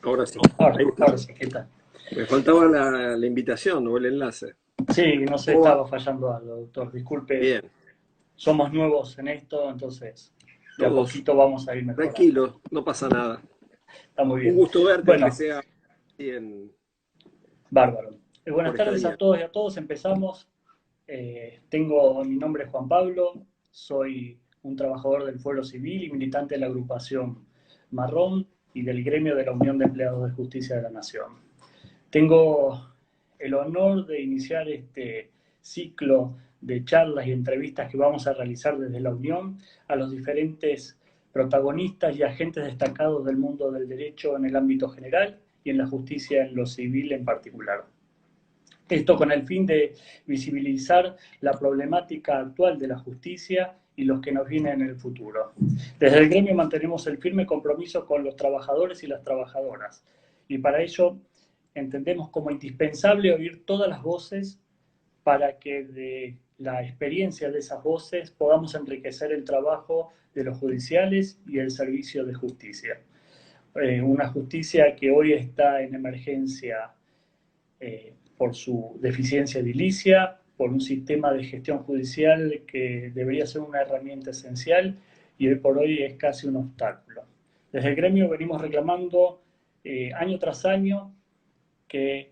Ahora sí. Ahora, Ahí está. ahora sí, ¿qué tal? Me faltaba la invitación o el enlace. Sí, no sé, ¿Cómo va? estaba fallando algo, doctor. Disculpe, Bien. somos nuevos en esto, entonces de a Todos poquito vamos a ir mejorando. tranquilos, no pasa nada. Está muy Un bien. gusto verte, aunque Bueno, sea así en, bárbaro. Buenas por esta tardes a vía. todos y a todos. Empezamos. Mi nombre es Juan Pablo, soy un trabajador del Fuero Civil y militante de la agrupación Marrón y del gremio de la Unión de Empleados de Justicia de la Nación. Tengo el honor de iniciar este ciclo de charlas y entrevistas que vamos a realizar desde la Unión a los diferentes protagonistas y agentes destacados del mundo del derecho en el ámbito general y en la justicia en lo civil en particular. Esto con el fin de visibilizar la problemática actual de la justicia y los que nos vienen en el futuro. Desde el gremio mantenemos el firme compromiso con los trabajadores y las trabajadoras, y para ello entendemos como indispensable oír todas las voces para que de la experiencia de esas voces podamos enriquecer el trabajo de los judiciales y el servicio de justicia. Una justicia que hoy está en emergencia por su deficiencia edilicia, por un sistema de gestión judicial que debería ser una herramienta esencial y hoy por hoy es casi un obstáculo. Desde el gremio venimos reclamando año tras año que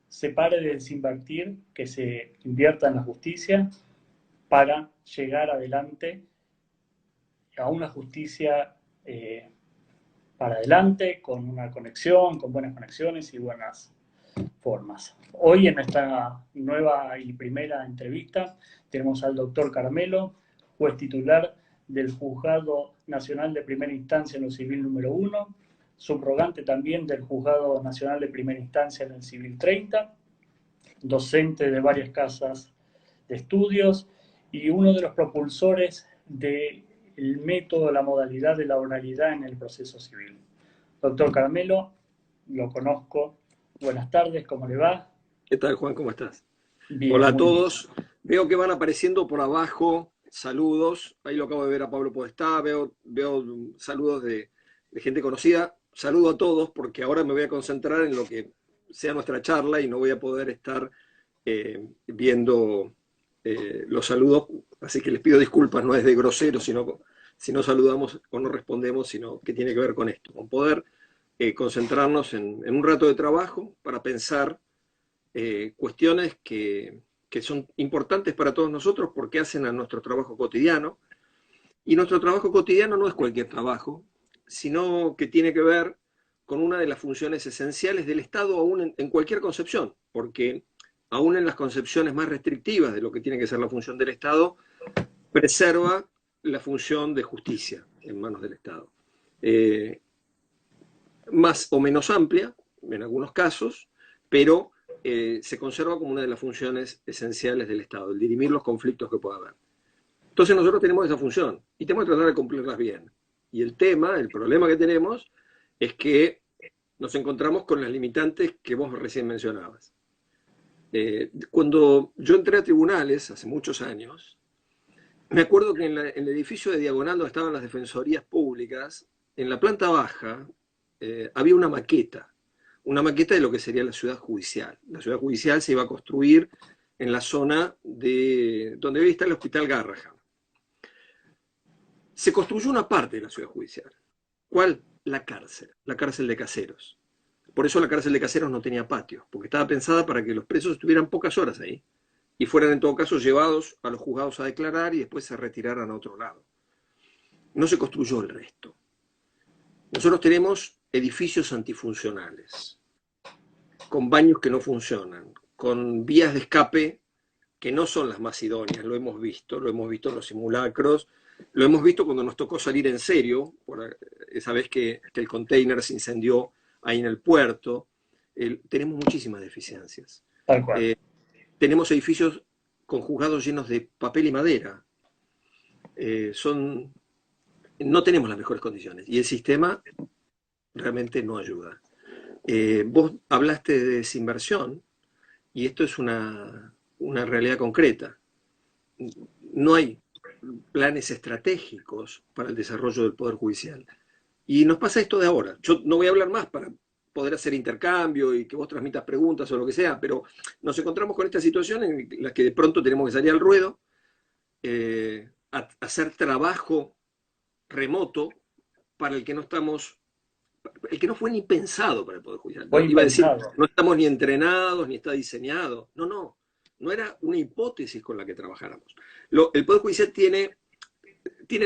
se pare de desinvertir, que se invierta en la justicia para llegar adelante a una justicia para adelante, con una conexión, con buenas conexiones y buenas formas. Hoy en esta nueva y primera entrevista tenemos al doctor Carmelo, juez titular del Juzgado Nacional de Primera Instancia en lo Civil número 1, subrogante también del Juzgado Nacional de Primera Instancia en el Civil 30, docente de varias casas de estudios y uno de los propulsores del método, la modalidad de la oralidad en el proceso civil. Doctor Carmelo, lo conozco. Buenas tardes, ¿cómo le va? ¿Qué tal, Juan? ¿Cómo estás? Bien, Hola a muy bien. todos. Veo que van apareciendo por abajo saludos. Ahí lo acabo de ver a Pablo Podestá. Veo saludos de gente conocida. Saludo a todos porque ahora me voy a concentrar en lo que sea nuestra charla y no voy a poder estar viendo los saludos. Así que les pido disculpas, no es de grosero, sino si no saludamos o no respondemos, sino que tiene que ver con esto, con poder concentrarnos en un rato de trabajo para pensar cuestiones que son importantes para todos nosotros porque hacen a nuestro trabajo cotidiano. Y nuestro trabajo cotidiano no es cualquier trabajo, sino que tiene que ver con una de las funciones esenciales del Estado, aún en cualquier concepción, porque aún en las concepciones más restrictivas de lo que tiene que ser la función del Estado, preserva la función de justicia en manos del Estado. Eh, Más o menos amplia, en algunos casos, pero se conserva como una de las funciones esenciales del Estado, el dirimir los conflictos que pueda haber. Entonces nosotros tenemos esa función y tenemos que tratar de cumplirlas bien. Y el problema que tenemos es que nos encontramos con las limitantes que vos recién mencionabas. Cuando yo entré a tribunales hace muchos años, me acuerdo que en el edificio de Diagonal donde estaban las defensorías públicas, en la planta baja había una maqueta de lo que sería la ciudad judicial. La ciudad judicial se iba a construir en la zona de donde hoy está el Hospital Garrahan. Se construyó una parte de la ciudad judicial. ¿Cuál? La cárcel de Caseros. Por eso la cárcel de Caseros no tenía patios, porque estaba pensada para que los presos estuvieran pocas horas ahí y fueran en todo caso llevados a los juzgados a declarar y después se retiraran a otro lado. No se construyó el resto. Nosotros tenemos edificios antifuncionales, con baños que no funcionan, con vías de escape que no son las más idóneas, lo hemos visto en los simulacros, lo hemos visto cuando nos tocó salir en serio, por esa vez que el container se incendió ahí en el puerto. Tenemos muchísimas deficiencias. Tal cual. Eh, Tenemos edificios con juzgados llenos de papel y madera. Son, no tenemos las mejores condiciones y el sistema realmente no ayuda. Vos hablaste de desinversión y esto es una realidad concreta. No hay planes estratégicos para el desarrollo del Poder Judicial. Y nos pasa esto de ahora. Yo no voy a hablar más para poder hacer intercambio y que vos transmitas preguntas o lo que sea, pero nos encontramos con esta situación en la que de pronto tenemos que salir al ruedo, a hacer trabajo remoto para el que no fue ni pensado para el Poder Judicial. Fue Iba a decir, inventado. no estamos ni entrenados, ni está diseñado. No era una hipótesis con la que trabajáramos. El Poder Judicial tiene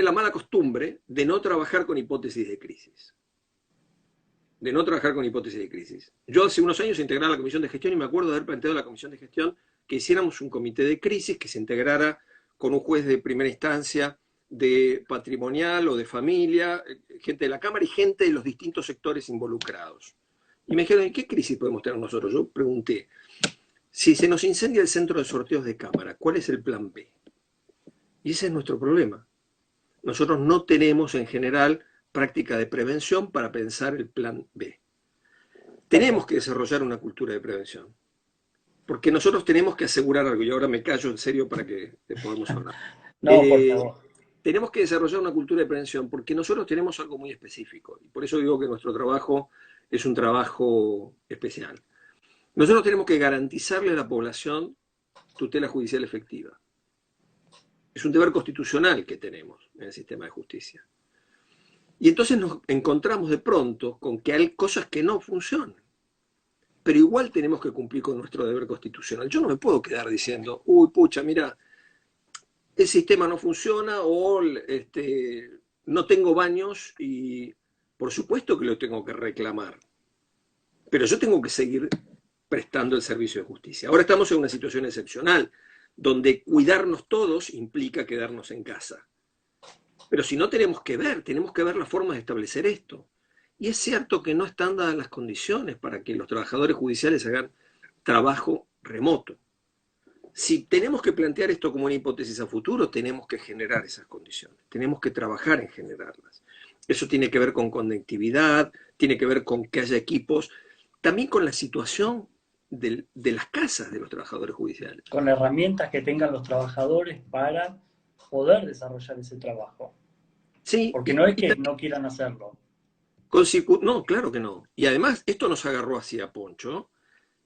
la mala costumbre de no trabajar con hipótesis de crisis. Yo hace unos años integraba la Comisión de Gestión y me acuerdo de haber planteado a la Comisión de Gestión que hiciéramos un comité de crisis que se integrara con un juez de primera instancia, de patrimonial o de familia, gente de la Cámara y gente de los distintos sectores involucrados. Y me dijeron, ¿y qué crisis podemos tener nosotros? Yo pregunté, si se nos incendia el centro de sorteos de Cámara, ¿cuál es el plan B? Y ese es nuestro problema. Nosotros no tenemos en general práctica de prevención para pensar el plan B. Tenemos que desarrollar una cultura de prevención, porque nosotros tenemos que asegurar algo, y ahora me callo en serio para que podamos hablar. No, por favor. Tenemos que desarrollar una cultura de prevención, porque nosotros tenemos algo muy específico, y por eso digo que nuestro trabajo es un trabajo especial. Nosotros tenemos que garantizarle a la población tutela judicial efectiva. Es un deber constitucional que tenemos en el sistema de justicia. Y entonces nos encontramos de pronto con que hay cosas que no funcionan. Pero igual tenemos que cumplir con nuestro deber constitucional. Yo no me puedo quedar diciendo, uy, pucha, mira, el sistema no funciona o no tengo baños y por supuesto que lo tengo que reclamar. Pero yo tengo que seguir prestando el servicio de justicia. Ahora estamos en una situación excepcional, donde cuidarnos todos implica quedarnos en casa. Pero si no tenemos que ver la forma de establecer esto. Y es cierto que no están dadas las condiciones para que los trabajadores judiciales hagan trabajo remoto. Si tenemos que plantear esto como una hipótesis a futuro, tenemos que generar esas condiciones, tenemos que trabajar en generarlas. Eso tiene que ver con conectividad, tiene que ver con que haya equipos, también con la situación de las casas de los trabajadores judiciales. Con herramientas que tengan los trabajadores para poder desarrollar ese trabajo. Sí, porque no es que no quieran hacerlo. No, claro que no. Y además, esto nos agarró hacia Poncho,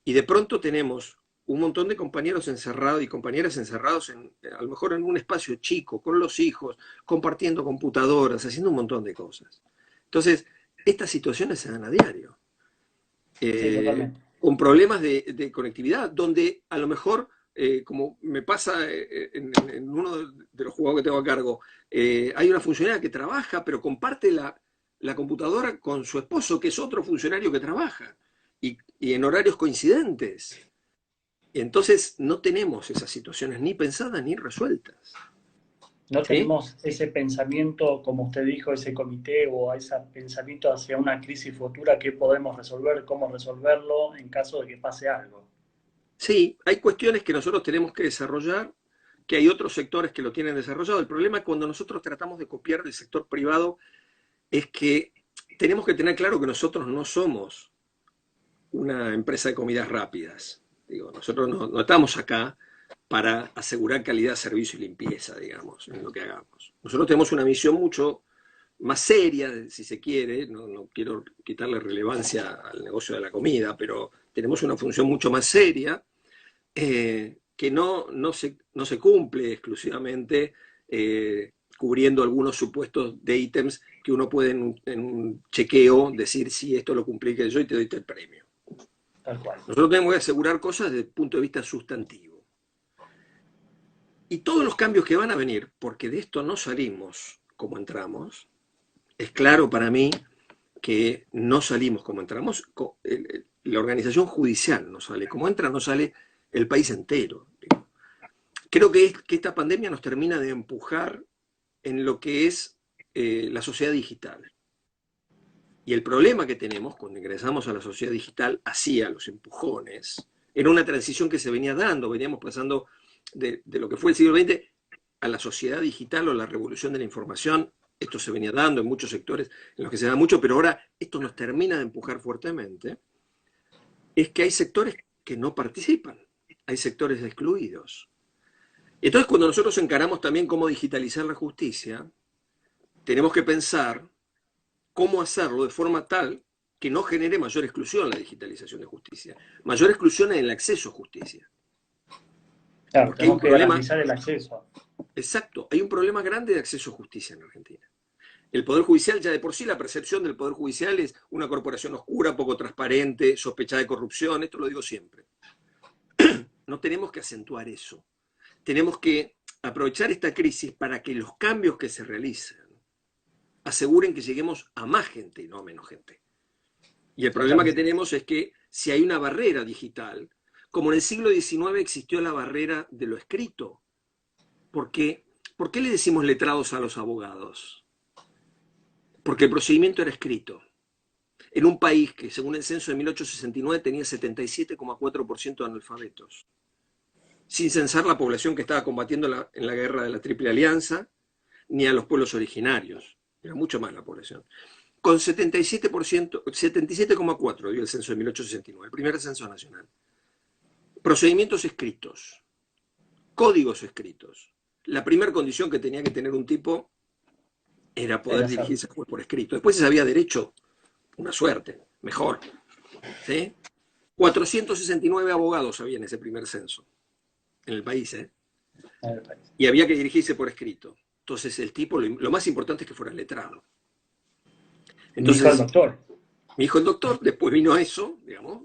y de pronto tenemos un montón de compañeros encerrados y compañeras encerrados a lo mejor en un espacio chico, con los hijos, compartiendo computadoras, haciendo un montón de cosas. Entonces, estas situaciones se dan a diario. Sí, totalmente. Con problemas de conectividad, donde a lo mejor, como me pasa en uno de los jugadores que tengo a cargo, hay una funcionaria que trabaja, pero comparte la computadora con su esposo, que es otro funcionario que trabaja, y en horarios coincidentes. Entonces no tenemos esas situaciones ni pensadas ni resueltas. No ¿Sí? tenemos ese pensamiento, como usted dijo, ese comité o ese pensamiento hacia una crisis futura, qué podemos resolver, cómo resolverlo en caso de que pase algo. Sí, hay cuestiones que nosotros tenemos que desarrollar, que hay otros sectores que lo tienen desarrollado. El problema es cuando nosotros tratamos de copiar del sector privado, es que tenemos que tener claro que nosotros no somos una empresa de comidas rápidas. Digo, nosotros no estamos acá para asegurar calidad, servicio y limpieza, digamos, en lo que hagamos. Nosotros tenemos una misión mucho más seria, si se quiere, no quiero quitarle relevancia al negocio de la comida, pero tenemos una función mucho más seria, que no se cumple exclusivamente cubriendo algunos supuestos de ítems que uno puede en un chequeo decir, sí, esto lo cumplí que yo y te doy el premio. Tal cual. Nosotros tenemos que asegurar cosas desde el punto de vista sustantivo. Y todos los cambios que van a venir, porque de esto no salimos como entramos, es claro para mí que no salimos como entramos, la organización judicial no sale como entra, no sale el país entero. Creo que esta pandemia nos termina de empujar en lo que es la sociedad digital. Y el problema que tenemos cuando ingresamos a la sociedad digital, hacía los empujones, era una transición que se venía dando, veníamos pasando de lo que fue el siglo XX a la sociedad digital o la revolución de la información. Esto se venía dando en muchos sectores en los que se da mucho, pero ahora esto nos termina de empujar fuertemente, es que hay sectores que no participan, hay sectores excluidos. Entonces, cuando nosotros encaramos también cómo digitalizar la justicia, tenemos que pensar cómo hacerlo de forma tal que no genere mayor exclusión la digitalización de justicia, mayor exclusión en el acceso a justicia. Claro, Porque hay un tenemos que problema, garantizar el acceso. exacto, hay un problema grande de acceso a justicia en Argentina. El Poder Judicial, ya de por sí la percepción del Poder Judicial es una corporación oscura, poco transparente, sospechada de corrupción, esto lo digo siempre. No tenemos que acentuar eso. Tenemos que aprovechar esta crisis para que los cambios que se realicen aseguren que lleguemos a más gente y no a menos gente. Y el problema que tenemos es que si hay una barrera digital, como en el siglo XIX existió la barrera de lo escrito, ¿por qué le decimos letrados a los abogados? Porque el procedimiento era escrito. En un país que, según el censo de 1869, tenía 77,4% de analfabetos, sin censar la población que estaba combatiendo en la guerra de la Triple Alianza, ni a los pueblos originarios. Era mucho más la población. Con 77%, 77,4% dio el censo de 1869, el primer censo nacional. Procedimientos escritos, códigos escritos. La primera condición que tenía que tener un tipo era poder dirigirse al juez por escrito. Después se sabía derecho, una suerte, mejor. ¿Sí? 469 abogados había en ese primer censo, en el país, ¿eh? Y había que dirigirse por escrito. Entonces el tipo, lo más importante es que fuera letrado. Entonces, mi hijo el doctor. Mi hijo el doctor, después vino eso, digamos,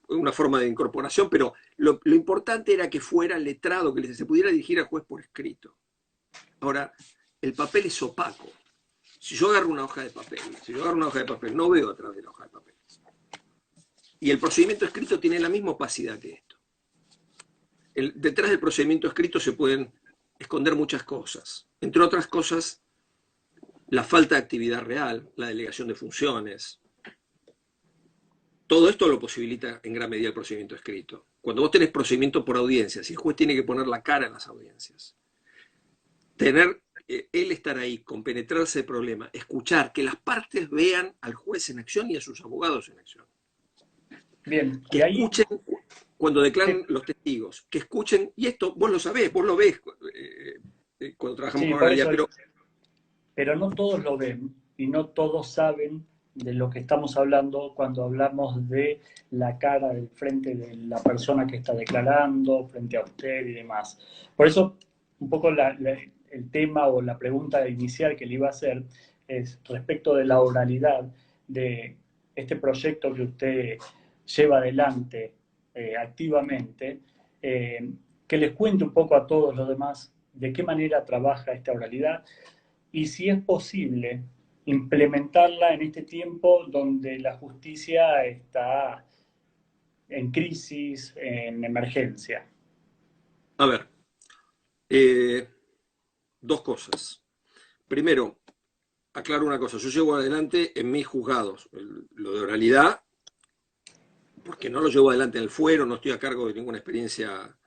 una forma de incorporación, pero lo importante era que fuera letrado, que se pudiera dirigir al juez por escrito. Ahora, el papel es opaco. Si yo agarro una hoja de papel, no veo a través de la hoja de papel. Y el procedimiento escrito tiene la misma opacidad que esto. Detrás del procedimiento escrito se pueden esconder muchas cosas. Entre otras cosas, la falta de actividad real, la delegación de funciones. Todo esto lo posibilita en gran medida el procedimiento escrito. Cuando vos tenés procedimiento por audiencias y el juez tiene que poner la cara en las audiencias, él estar ahí, compenetrarse del problema, escuchar, que las partes vean al juez en acción y a sus abogados en acción. Bien, que escuchen cuando declaran los testigos, que escuchen, y esto vos lo sabés, vos lo ves cuando trabajamos con oralidad, pero no todos lo ven y no todos saben de lo que estamos hablando cuando hablamos de la cara del frente de la persona que está declarando, frente a usted y demás. Por eso, un poco el tema o la pregunta inicial que le iba a hacer es respecto de la oralidad de este proyecto que usted lleva adelante activamente, que les cuente un poco a todos los demás de qué manera trabaja esta oralidad y si es posible implementarla en este tiempo donde la justicia está en crisis, en emergencia. A ver, dos cosas. Primero, aclaro una cosa, yo llevo adelante en mis juzgados lo de oralidad, porque no lo llevo adelante en el fuero, no estoy a cargo de ninguna experiencia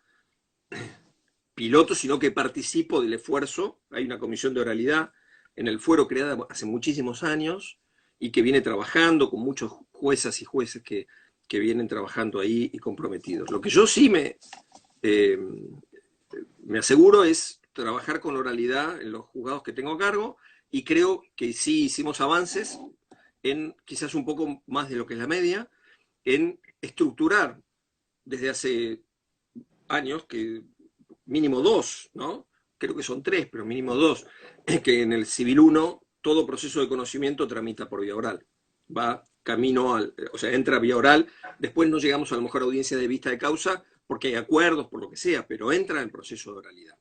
piloto, sino que participo del esfuerzo. Hay una comisión de oralidad en el fuero creada hace muchísimos años y que viene trabajando con muchos juezas y jueces que vienen trabajando ahí y comprometidos. Lo que yo sí me aseguro es trabajar con oralidad en los juzgados que tengo a cargo, y creo que sí hicimos avances en quizás un poco más de lo que es la media, en estructurar desde hace años, que mínimo 2, ¿no? Creo que son 3, pero mínimo 2, que en el Civil 1 todo proceso de conocimiento tramita por vía oral. Va camino o sea, entra vía oral, después no llegamos a lo mejor a audiencia de vista de causa, porque hay acuerdos, por lo que sea, pero entra en el proceso de oralidad.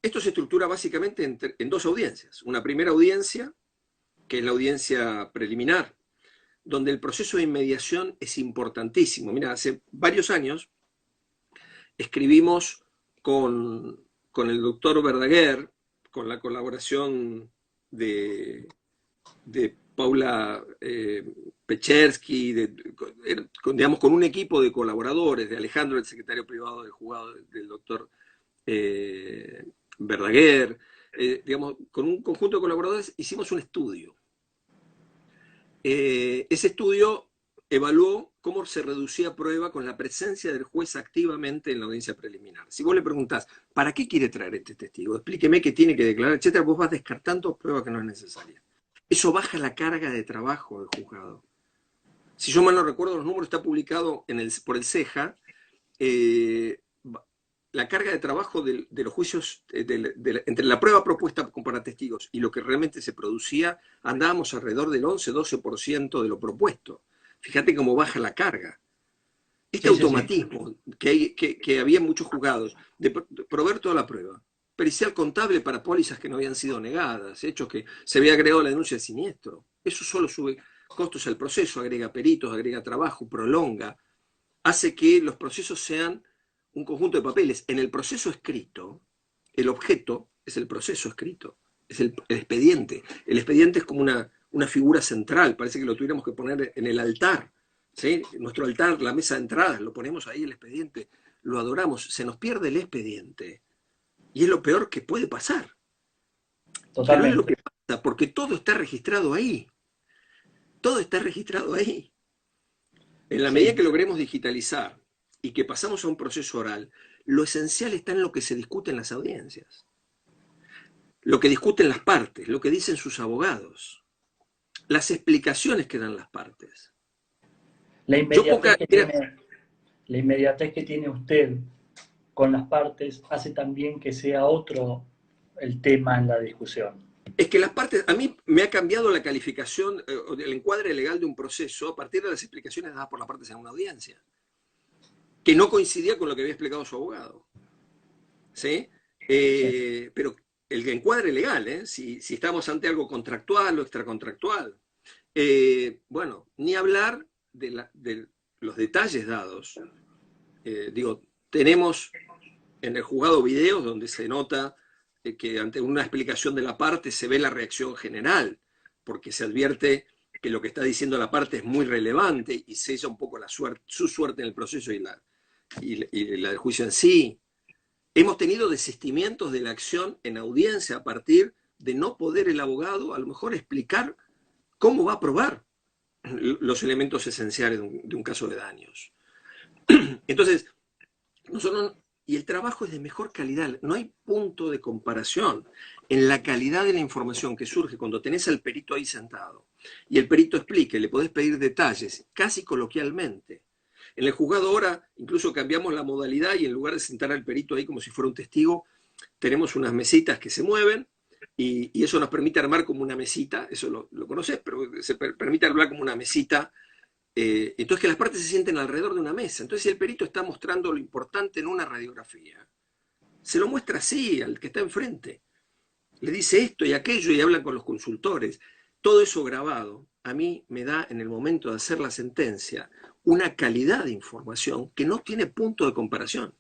Esto se estructura básicamente en 2 audiencias. Una primera audiencia, que es la audiencia preliminar, donde el proceso de inmediación es importantísimo. Mira, hace varios años escribimos con el doctor Verdaguer, con la colaboración de Paula Pechersky, digamos, con un equipo de colaboradores, de Alejandro, el secretario privado del juzgado del doctor Verdaguer, digamos, con un conjunto de colaboradores hicimos un estudio. Ese estudio evaluó cómo se reducía prueba con la presencia del juez activamente en la audiencia preliminar. Si vos le preguntás, ¿para qué quiere traer este testigo? Explíqueme qué tiene que declarar, etcétera, vos vas descartando prueba que no es necesaria. Eso baja la carga de trabajo del juzgado. Si yo mal no recuerdo, los números está publicado por el CEJA, eh, la carga de trabajo de los juicios, entre la prueba propuesta para testigos y lo que realmente se producía, andábamos alrededor del 11-12% de lo propuesto. Fíjate cómo baja la carga. Este automatismo que había en muchos juzgados de proveer toda la prueba, pericial contable para pólizas que no habían sido negadas, hechos que se había agregado la denuncia de siniestro, eso solo sube costos al proceso, agrega peritos, agrega trabajo, prolonga, hace que los procesos sean un conjunto de papeles. En el proceso escrito, el objeto es el proceso escrito, es el expediente. El expediente es como una figura central, parece que lo tuviéramos que poner en el altar, ¿sí? Nuestro altar, la mesa de entradas, lo ponemos ahí el expediente, lo adoramos, se nos pierde el expediente. Y es lo peor que puede pasar. Totalmente. Pero es lo que pasa, porque todo está registrado ahí. Todo está registrado ahí. En la medida que logremos digitalizar y que pasamos a un proceso oral, lo esencial está en lo que se discute en las audiencias. Lo que discuten las partes, lo que dicen sus abogados, las explicaciones que dan las partes. La inmediatez que tiene usted con las partes hace también que sea otro el tema en la discusión. Es que las partes, a mí me ha cambiado la calificación, el encuadre legal de un proceso a partir de las explicaciones dadas por las partes en una audiencia, que no coincidía con lo que había explicado su abogado. ¿Sí? Pero el encuadre legal, si estamos ante algo contractual o extracontractual, bueno, ni hablar de los detalles dados. Tenemos en el juzgado videos donde se nota que ante una explicación de la parte se ve la reacción general, porque se advierte que lo que está diciendo la parte es muy relevante y sella un poco su suerte en el proceso y la del juicio en sí. Hemos tenido desistimientos de la acción en audiencia a partir de no poder el abogado a lo mejor explicar cómo va a probar los elementos esenciales de un caso de daños. Entonces, y el trabajo es de mejor calidad, no hay punto de comparación en la calidad de la información que surge cuando tenés al perito ahí sentado y el perito explique, le podés pedir detalles, casi coloquialmente. En el juzgado ahora incluso cambiamos la modalidad y en lugar de sentar al perito ahí como si fuera un testigo, tenemos unas mesitas que se mueven y eso nos permite armar como una mesita, eso lo conocés, pero se permite hablar como una mesita. Entonces que las partes se sienten alrededor de una mesa. Entonces si el perito está mostrando lo importante en una radiografía, se lo muestra así al que está enfrente. Le dice esto y aquello y hablan con los consultores. Todo eso grabado a mí me da en el momento de hacer la sentencia una calidad de información que no tiene punto de comparación.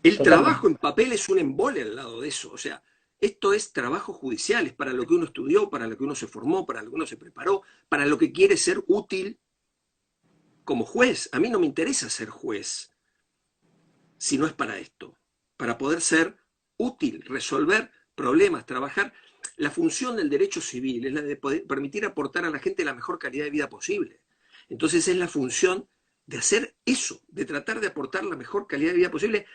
El trabajo en papel es un embole al lado de eso. O sea, esto es trabajo judicial, es para lo que uno estudió, para lo que uno se formó, para lo que uno se preparó, para lo que quiere ser útil como juez. A mí no me interesa ser juez si no es para esto, para poder ser útil, resolver problemas, trabajar. La función del derecho civil es la de poder permitir aportar a la gente la mejor calidad de vida posible. Entonces es la función de hacer eso, de tratar de aportar la mejor calidad de vida posible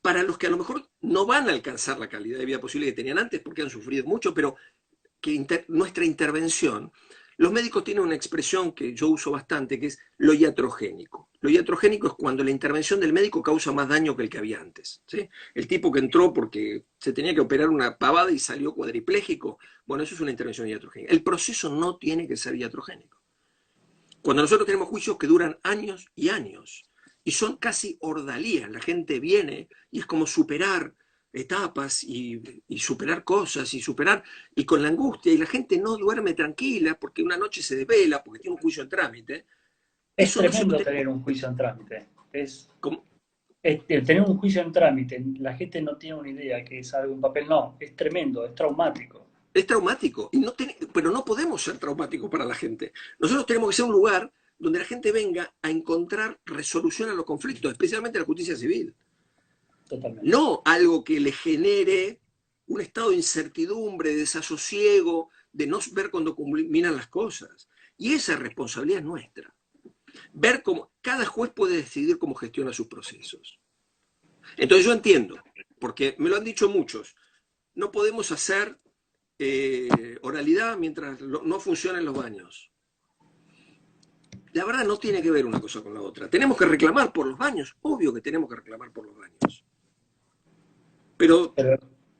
para los que a lo mejor no van a alcanzar la calidad de vida posible que tenían antes porque han sufrido mucho, pero que nuestra intervención, los médicos tienen una expresión que yo uso bastante, que es lo iatrogénico. Lo iatrogénico es cuando la intervención del médico causa más daño que el que había antes. ¿Sí? El tipo que entró porque se tenía que operar una pavada y salió cuadripléjico, bueno, eso es una intervención iatrogénica. El proceso no tiene que ser iatrogénico. Cuando nosotros tenemos juicios que duran años y años, y son casi ordalías, la gente viene y es como superar etapas y superar cosas y con la angustia, y la gente no duerme tranquila porque una noche se desvela, porque tiene un juicio en trámite. Es tremendo tener un juicio en trámite. Tener un juicio en trámite, la gente no tiene una idea que es algo en papel, no, es tremendo, es traumático. Es traumático, pero no podemos ser traumáticos para la gente. Nosotros tenemos que ser un lugar donde la gente venga a encontrar resolución a los conflictos, especialmente la justicia civil. Totalmente. No algo que le genere un estado de incertidumbre, de desasosiego, de no ver cuando culminan las cosas. Y esa responsabilidad es nuestra. Ver cómo cada juez puede decidir cómo gestiona sus procesos. Entonces yo entiendo, porque me lo han dicho muchos, no podemos hacer oralidad mientras no funcionen los baños. La verdad no tiene que ver una cosa con la otra. ¿Tenemos que reclamar por los baños? Obvio que tenemos que reclamar por los baños. Pero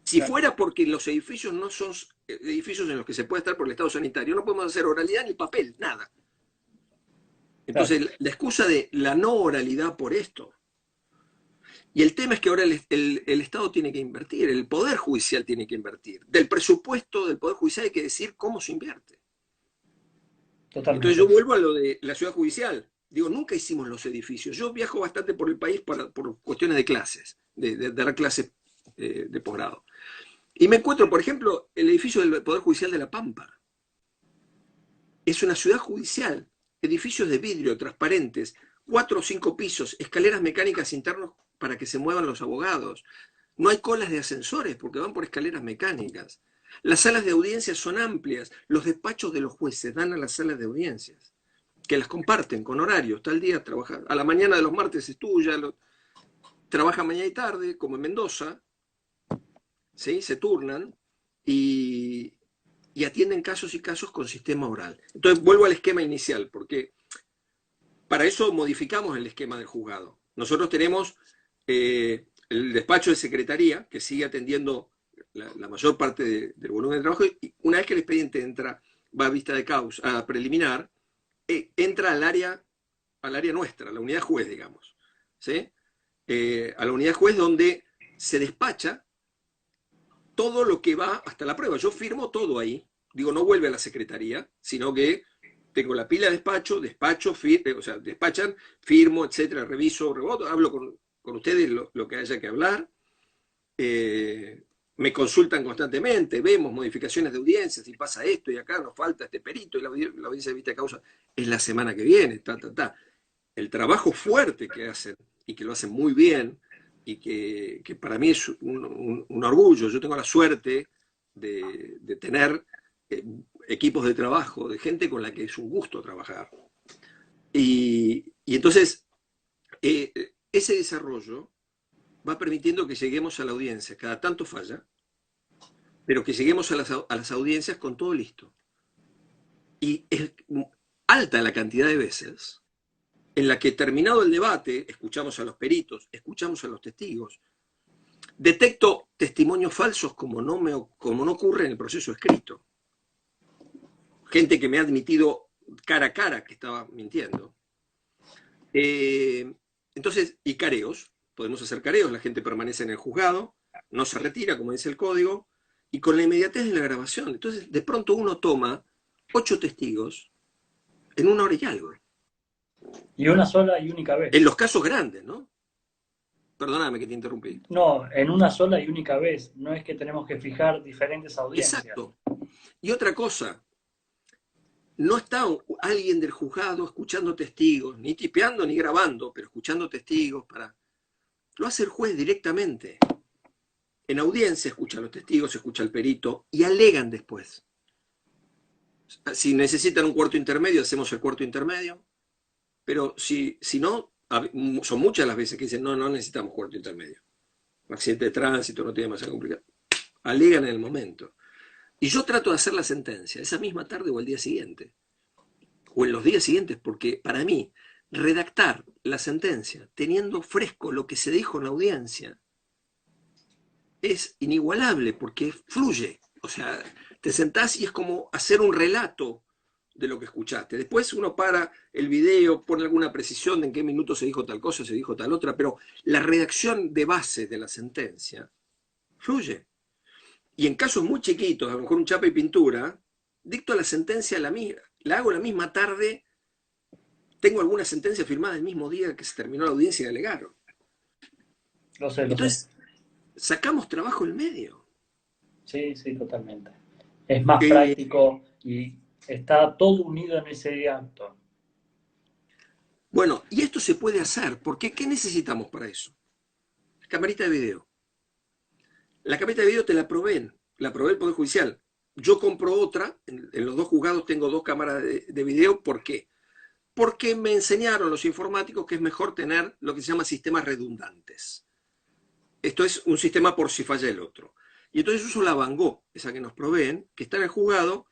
si fuera porque los edificios no son edificios en los que se puede estar por el estado sanitario, no podemos hacer oralidad ni papel, nada. Entonces, la excusa de la no oralidad por esto. Y el tema es que ahora el Estado tiene que invertir, el Poder Judicial tiene que invertir. Del presupuesto del Poder Judicial hay que decir cómo se invierte. Totalmente. Entonces yo vuelvo a lo de la ciudad judicial. Digo, nunca hicimos los edificios. Yo viajo bastante por el país por cuestiones de clases, de dar clases de posgrado. Y me encuentro, por ejemplo, el edificio del Poder Judicial de La Pampa. Es una ciudad judicial, edificios de vidrio transparentes, 4 o 5 pisos, escaleras mecánicas internas para que se muevan los abogados. No hay colas de ascensores porque van por escaleras mecánicas. Las salas de audiencias son amplias. Los despachos de los jueces dan a las salas de audiencias, que las comparten con horarios. Tal día trabaja, a la mañana de los martes es tuya, trabaja mañana y tarde, como en Mendoza, ¿sí? Se turnan y atienden casos y casos con sistema oral. Entonces vuelvo al esquema inicial, porque para eso modificamos el esquema del juzgado. Nosotros tenemos el despacho de secretaría, que sigue atendiendo la mayor parte del volumen de trabajo, y una vez que el expediente entra, va a vista de causa, a preliminar, entra al área nuestra, la unidad juez, digamos, ¿sí? A la unidad juez donde se despacha todo lo que va hasta la prueba. Yo firmo todo ahí, digo, no vuelve a la secretaría, sino que tengo la pila de despacho, o sea, despachan, firmo, etcétera, reviso, reboto, hablo con ustedes lo que haya que hablar, me consultan constantemente, vemos modificaciones de audiencia, si pasa esto y acá nos falta este perito, y la audiencia de vista de causa es la semana que viene, El trabajo fuerte que hacen, y que lo hacen muy bien, y que para mí es un orgullo. Yo tengo la suerte de tener equipos de trabajo, de gente con la que es un gusto trabajar. Y entonces, ese desarrollo va permitiendo que lleguemos a la audiencia. Cada tanto falla, pero que lleguemos a las audiencias con todo listo. Y es alta la cantidad de veces en la que, terminado el debate, escuchamos a los peritos, escuchamos a los testigos, detecto testimonios falsos como no ocurre en el proceso escrito. Gente que me ha admitido cara a cara que estaba mintiendo. Entonces, y careos, podemos hacer careos, la gente permanece en el juzgado, no se retira, como dice el código, y con la inmediatez de la grabación. Entonces, de pronto uno toma 8 testigos en 1 hora y algo. Y una sola y única vez. En los casos grandes, ¿no? Perdóname que te interrumpí. No, en una sola y única vez. No es que tenemos que fijar diferentes audiencias. Exacto. Y otra cosa, no está alguien del juzgado escuchando testigos, ni tipeando ni grabando, pero escuchando testigos Lo hace el juez directamente. En audiencia escucha a los testigos, escucha al perito y alegan después. Si necesitan un cuarto intermedio, hacemos el cuarto intermedio. Pero si no, son muchas las veces que dicen, no necesitamos cuarto intermedio. Accidente de tránsito, no tiene demasiado complicado. Alegan en el momento. Y yo trato de hacer la sentencia esa misma tarde o al día siguiente. O en los días siguientes, porque para mí, redactar la sentencia teniendo fresco lo que se dijo en la audiencia es inigualable, porque fluye. O sea, te sentás y es como hacer un relato de lo que escuchaste. Después uno para el video, pone alguna precisión de en qué minuto se dijo tal cosa, se dijo tal otra, pero la redacción de base de la sentencia fluye. Y en casos muy chiquitos, a lo mejor un chapa y pintura, dicto la sentencia la hago la misma tarde, tengo alguna sentencia firmada el mismo día que se terminó la audiencia y alegaron. Lo sé. Entonces, sacamos trabajo en medio. Sí, totalmente. Es más práctico y está todo unido en ese acto. Bueno, y esto se puede hacer, porque ¿qué necesitamos para eso? Camarita de video. La camarita de video te la provee el Poder Judicial. Yo compro otra, en los 2 juzgados tengo 2 cámaras de video. ¿Por qué? Porque me enseñaron los informáticos que es mejor tener lo que se llama sistemas redundantes. Esto es un sistema por si falla el otro. Y entonces uso la Van Gogh, esa que nos proveen, que está en el juzgado,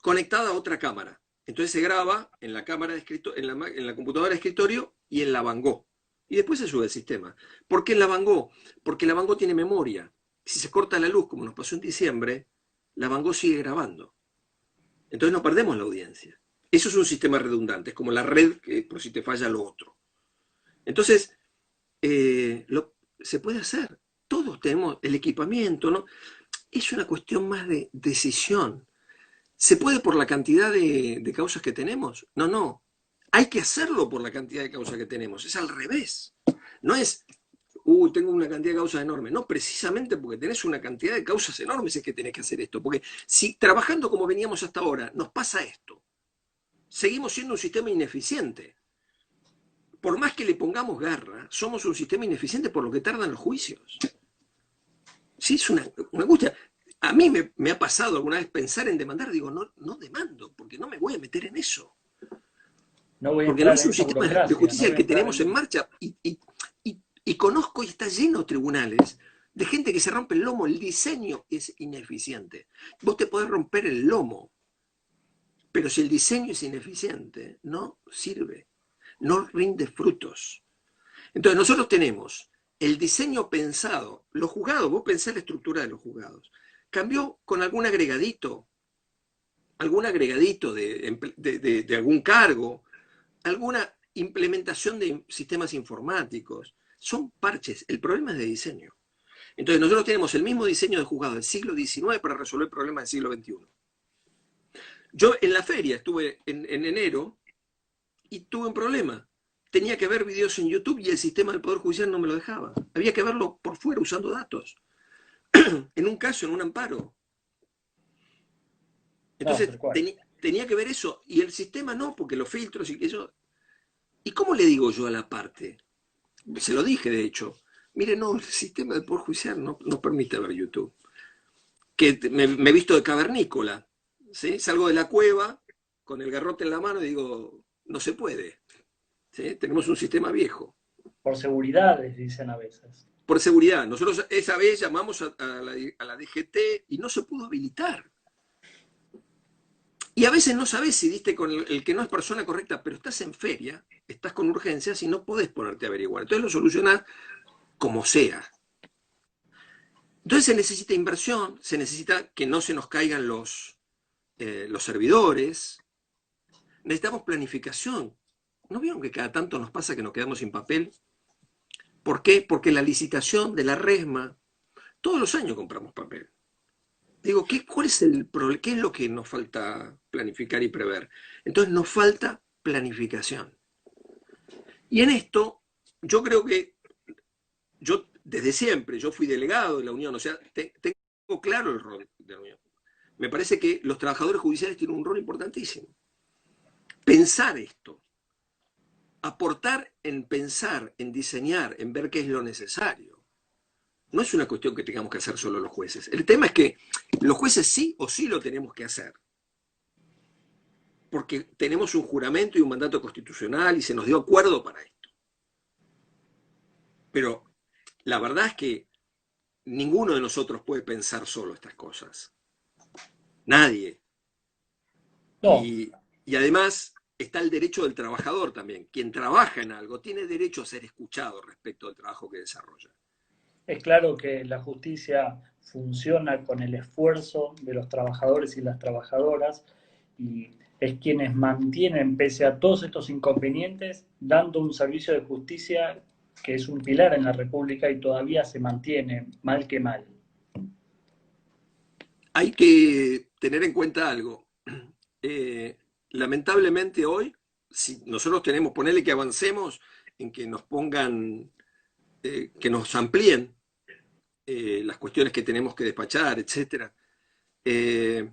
conectada a otra cámara. Entonces se graba en la cámara de en la computadora de escritorio y en la Van Gogh. Y después se sube al sistema. ¿Por qué en la Van Gogh? Porque la Van Gogh tiene memoria. Si se corta la luz, como nos pasó en diciembre, la Van Gogh sigue grabando. Entonces no perdemos la audiencia. Eso es un sistema redundante, es como la red que por si te falla lo otro. Entonces, se puede hacer. Todos tenemos el equipamiento, ¿no? Es una cuestión más de decisión. ¿Se puede por la cantidad de causas que tenemos? No, no. Hay que hacerlo por la cantidad de causas que tenemos. Es al revés. No es, tengo una cantidad de causas enorme. No, precisamente porque tenés una cantidad de causas enormes es que tenés que hacer esto. Porque si trabajando como veníamos hasta ahora nos pasa esto, seguimos siendo un sistema ineficiente. Por más que le pongamos garra, somos un sistema ineficiente por lo que tardan los juicios. Sí, es una angustia. A mí me ha pasado alguna vez pensar en demandar, digo, no, no demando, porque no me voy a meter en eso. No voy a Porque no entrar es en un esa sistema de burocracia, no justicia voy el a que entrar tenemos en en... marcha. Y conozco y está lleno de tribunales de gente que se rompe el lomo. El diseño es ineficiente. Vos te podés romper el lomo, pero si el diseño es ineficiente, no sirve, no rinde frutos. Entonces nosotros tenemos el diseño pensado, los juzgados, vos pensás la estructura de los juzgados, cambió con algún agregadito de algún cargo, alguna implementación de sistemas informáticos. Son parches, el problema es de diseño. Entonces nosotros tenemos el mismo diseño de juzgado del siglo XIX para resolver problemas del siglo XXI. Yo en la feria estuve en enero y tuve un problema. Tenía que ver videos en YouTube y el sistema del Poder Judicial no me lo dejaba. Había que verlo por fuera usando datos. En un caso, en un amparo. No, Entonces tal cual. tenía que ver eso y el sistema no, porque los filtros y eso. ¿Y cómo le digo yo a la parte? Se lo dije, de hecho. Mire, no, el sistema del Poder Judicial no permite ver YouTube. Que me he visto de cavernícola. ¿Sí? Salgo de la cueva con el garrote en la mano y digo, no se puede. ¿Sí? Tenemos un sistema viejo. Por seguridades, dicen a veces. Por seguridad. Nosotros esa vez llamamos a la DGT y no se pudo habilitar. Y a veces no sabes si diste con el que no es persona correcta, pero estás en feria, estás con urgencias y no podés ponerte a averiguar. Entonces lo solucionás como sea. Entonces se necesita inversión, se necesita que no se nos caigan los servidores, necesitamos planificación. ¿No vieron que cada tanto nos pasa que nos quedamos sin papel? ¿Por qué? Porque la licitación de la RESMA, todos los años compramos papel. Digo, ¿cuál es el problema? ¿Qué es lo que nos falta planificar y prever? Entonces nos falta planificación. Y en esto, yo creo que yo desde siempre, yo fui delegado de la Unión, o sea, tengo claro el rol de la Unión. Me parece que los trabajadores judiciales tienen un rol importantísimo. Pensar esto, aportar en pensar, en diseñar, en ver qué es lo necesario. No es una cuestión que tengamos que hacer solo los jueces. El tema es que los jueces sí o sí lo tenemos que hacer. Porque tenemos un juramento y un mandato constitucional y se nos dio acuerdo para esto. Pero la verdad es que ninguno de nosotros puede pensar solo estas cosas. Nadie. No, Y además está el derecho del trabajador también. Quien trabaja en algo tiene derecho a ser escuchado respecto al trabajo que desarrolla. es claro que la justicia funciona con el esfuerzo de los trabajadores y las trabajadoras y es quienes mantienen, pese a todos estos inconvenientes, dando un servicio de justicia que es un pilar en la República y todavía se mantiene mal que mal. Hay que tener en cuenta algo. Eh, lamentablemente hoy, si nosotros tenemos, ponerle que avancemos en que nos pongan, que nos amplíen las cuestiones que tenemos que despachar, etcétera. Eh,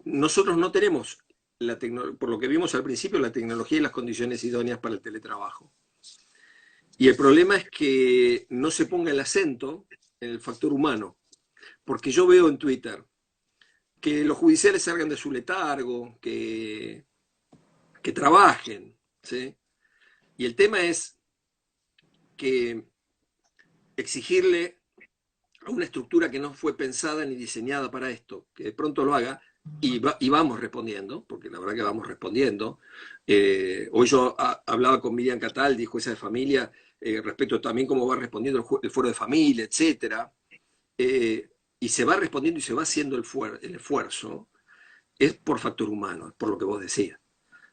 nosotros no tenemos, por lo que vimos al principio, la tecnología y las condiciones idóneas para el teletrabajo. Y el problema es que no se ponga el acento en el factor humano, porque yo veo en Twitter que los judiciales salgan de su letargo, que trabajen, ¿sí? Y el tema es que exigirle a una estructura que no fue pensada ni diseñada para esto, que de pronto lo haga y vamos respondiendo, porque la verdad que vamos respondiendo. Hoy yo hablaba con Miriam Cataldi, jueza de familia, respecto también cómo va respondiendo el fuero de familia, etcétera. Y se va respondiendo y se va haciendo el esfuerzo, es por factor humano, por lo que vos decías.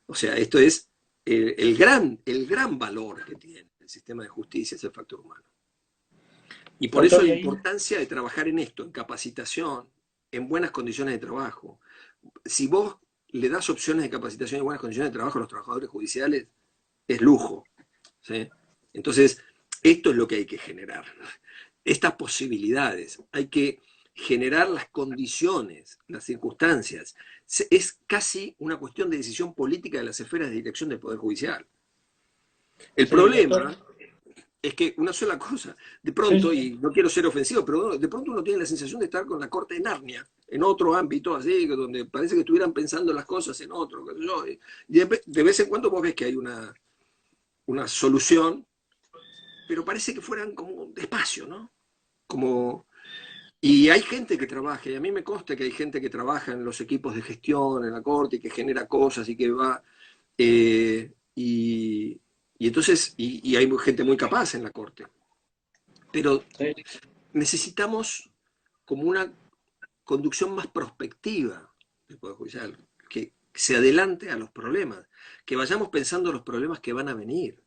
O sea, esto es el gran valor que tiene el sistema de justicia, es el factor humano. Y por eso Doctor, la y ahí, importancia de trabajar en esto, en capacitación, en buenas condiciones de trabajo. Si vos le das opciones de capacitación y buenas condiciones de trabajo a los trabajadores judiciales, es lujo. ¿Sí? Entonces, esto es lo que hay que generar. Estas posibilidades, hay que generar las condiciones, las circunstancias. Es casi una cuestión de decisión política de las esferas de dirección del Poder Judicial. El sí, doctor, problema es que una sola cosa, de sí, pronto, sí. y no quiero ser ofensivo, pero de pronto uno tiene la sensación de estar con la corte de Narnia, en otro ámbito, así, donde parece que estuvieran pensando las cosas en otro, qué sé yo, y de vez en cuando vos ves que hay una solución, pero parece que fueran como despacio, ¿no? Como, y hay gente que trabaja, y a mí me consta que hay gente que trabaja en los equipos de gestión, en la corte, y que genera cosas y que va, y entonces, y hay gente muy capaz en la corte. Pero Sí. necesitamos como una conducción más prospectiva del Poder Judicial, que se adelante a los problemas, que vayamos pensando los problemas que van a venir.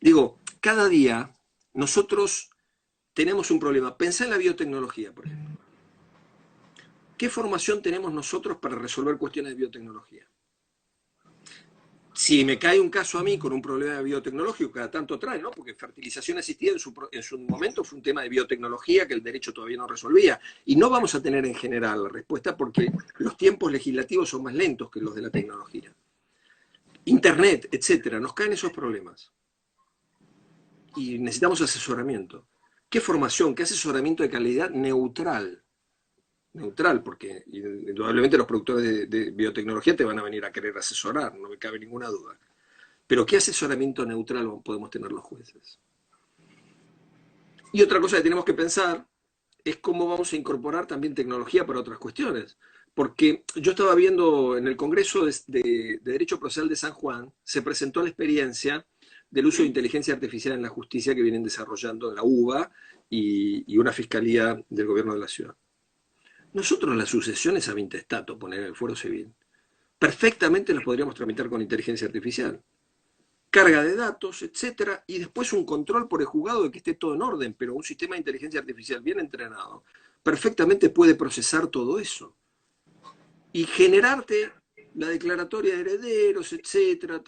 Digo, cada día nosotros tenemos un problema. Pensá en la biotecnología, por ejemplo. ¿Qué formación tenemos nosotros para resolver cuestiones de biotecnología? Si me cae un caso a mí con un problema biotecnológico, cada tanto trae, ¿no? Porque fertilización asistida en su momento fue un tema de biotecnología que el derecho todavía no resolvía. Y no vamos a tener en general la respuesta porque los tiempos legislativos son más lentos que los de la tecnología. Internet, etcétera, nos caen esos problemas. Y necesitamos asesoramiento. ¿Qué formación? ¿Qué asesoramiento de calidad neutral? Neutral, porque indudablemente los productores de biotecnología te van a venir a querer asesorar, no me cabe ninguna duda. Pero ¿qué asesoramiento neutral podemos tener los jueces? Y otra cosa que tenemos que pensar es cómo vamos a incorporar también tecnología para otras cuestiones. Porque yo estaba viendo en el Congreso de Derecho Procesal de San Juan, se presentó la experiencia del uso de inteligencia artificial en la justicia que vienen desarrollando la UBA y una fiscalía del gobierno de la ciudad. Nosotros las sucesiones a intestato, poner en el fuero civil, perfectamente las podríamos tramitar con inteligencia artificial. Carga de datos, etcétera, y después un control por el juzgado de que esté todo en orden, pero un sistema de inteligencia artificial bien entrenado perfectamente puede procesar todo eso y generarte la declaratoria de herederos, etcétera,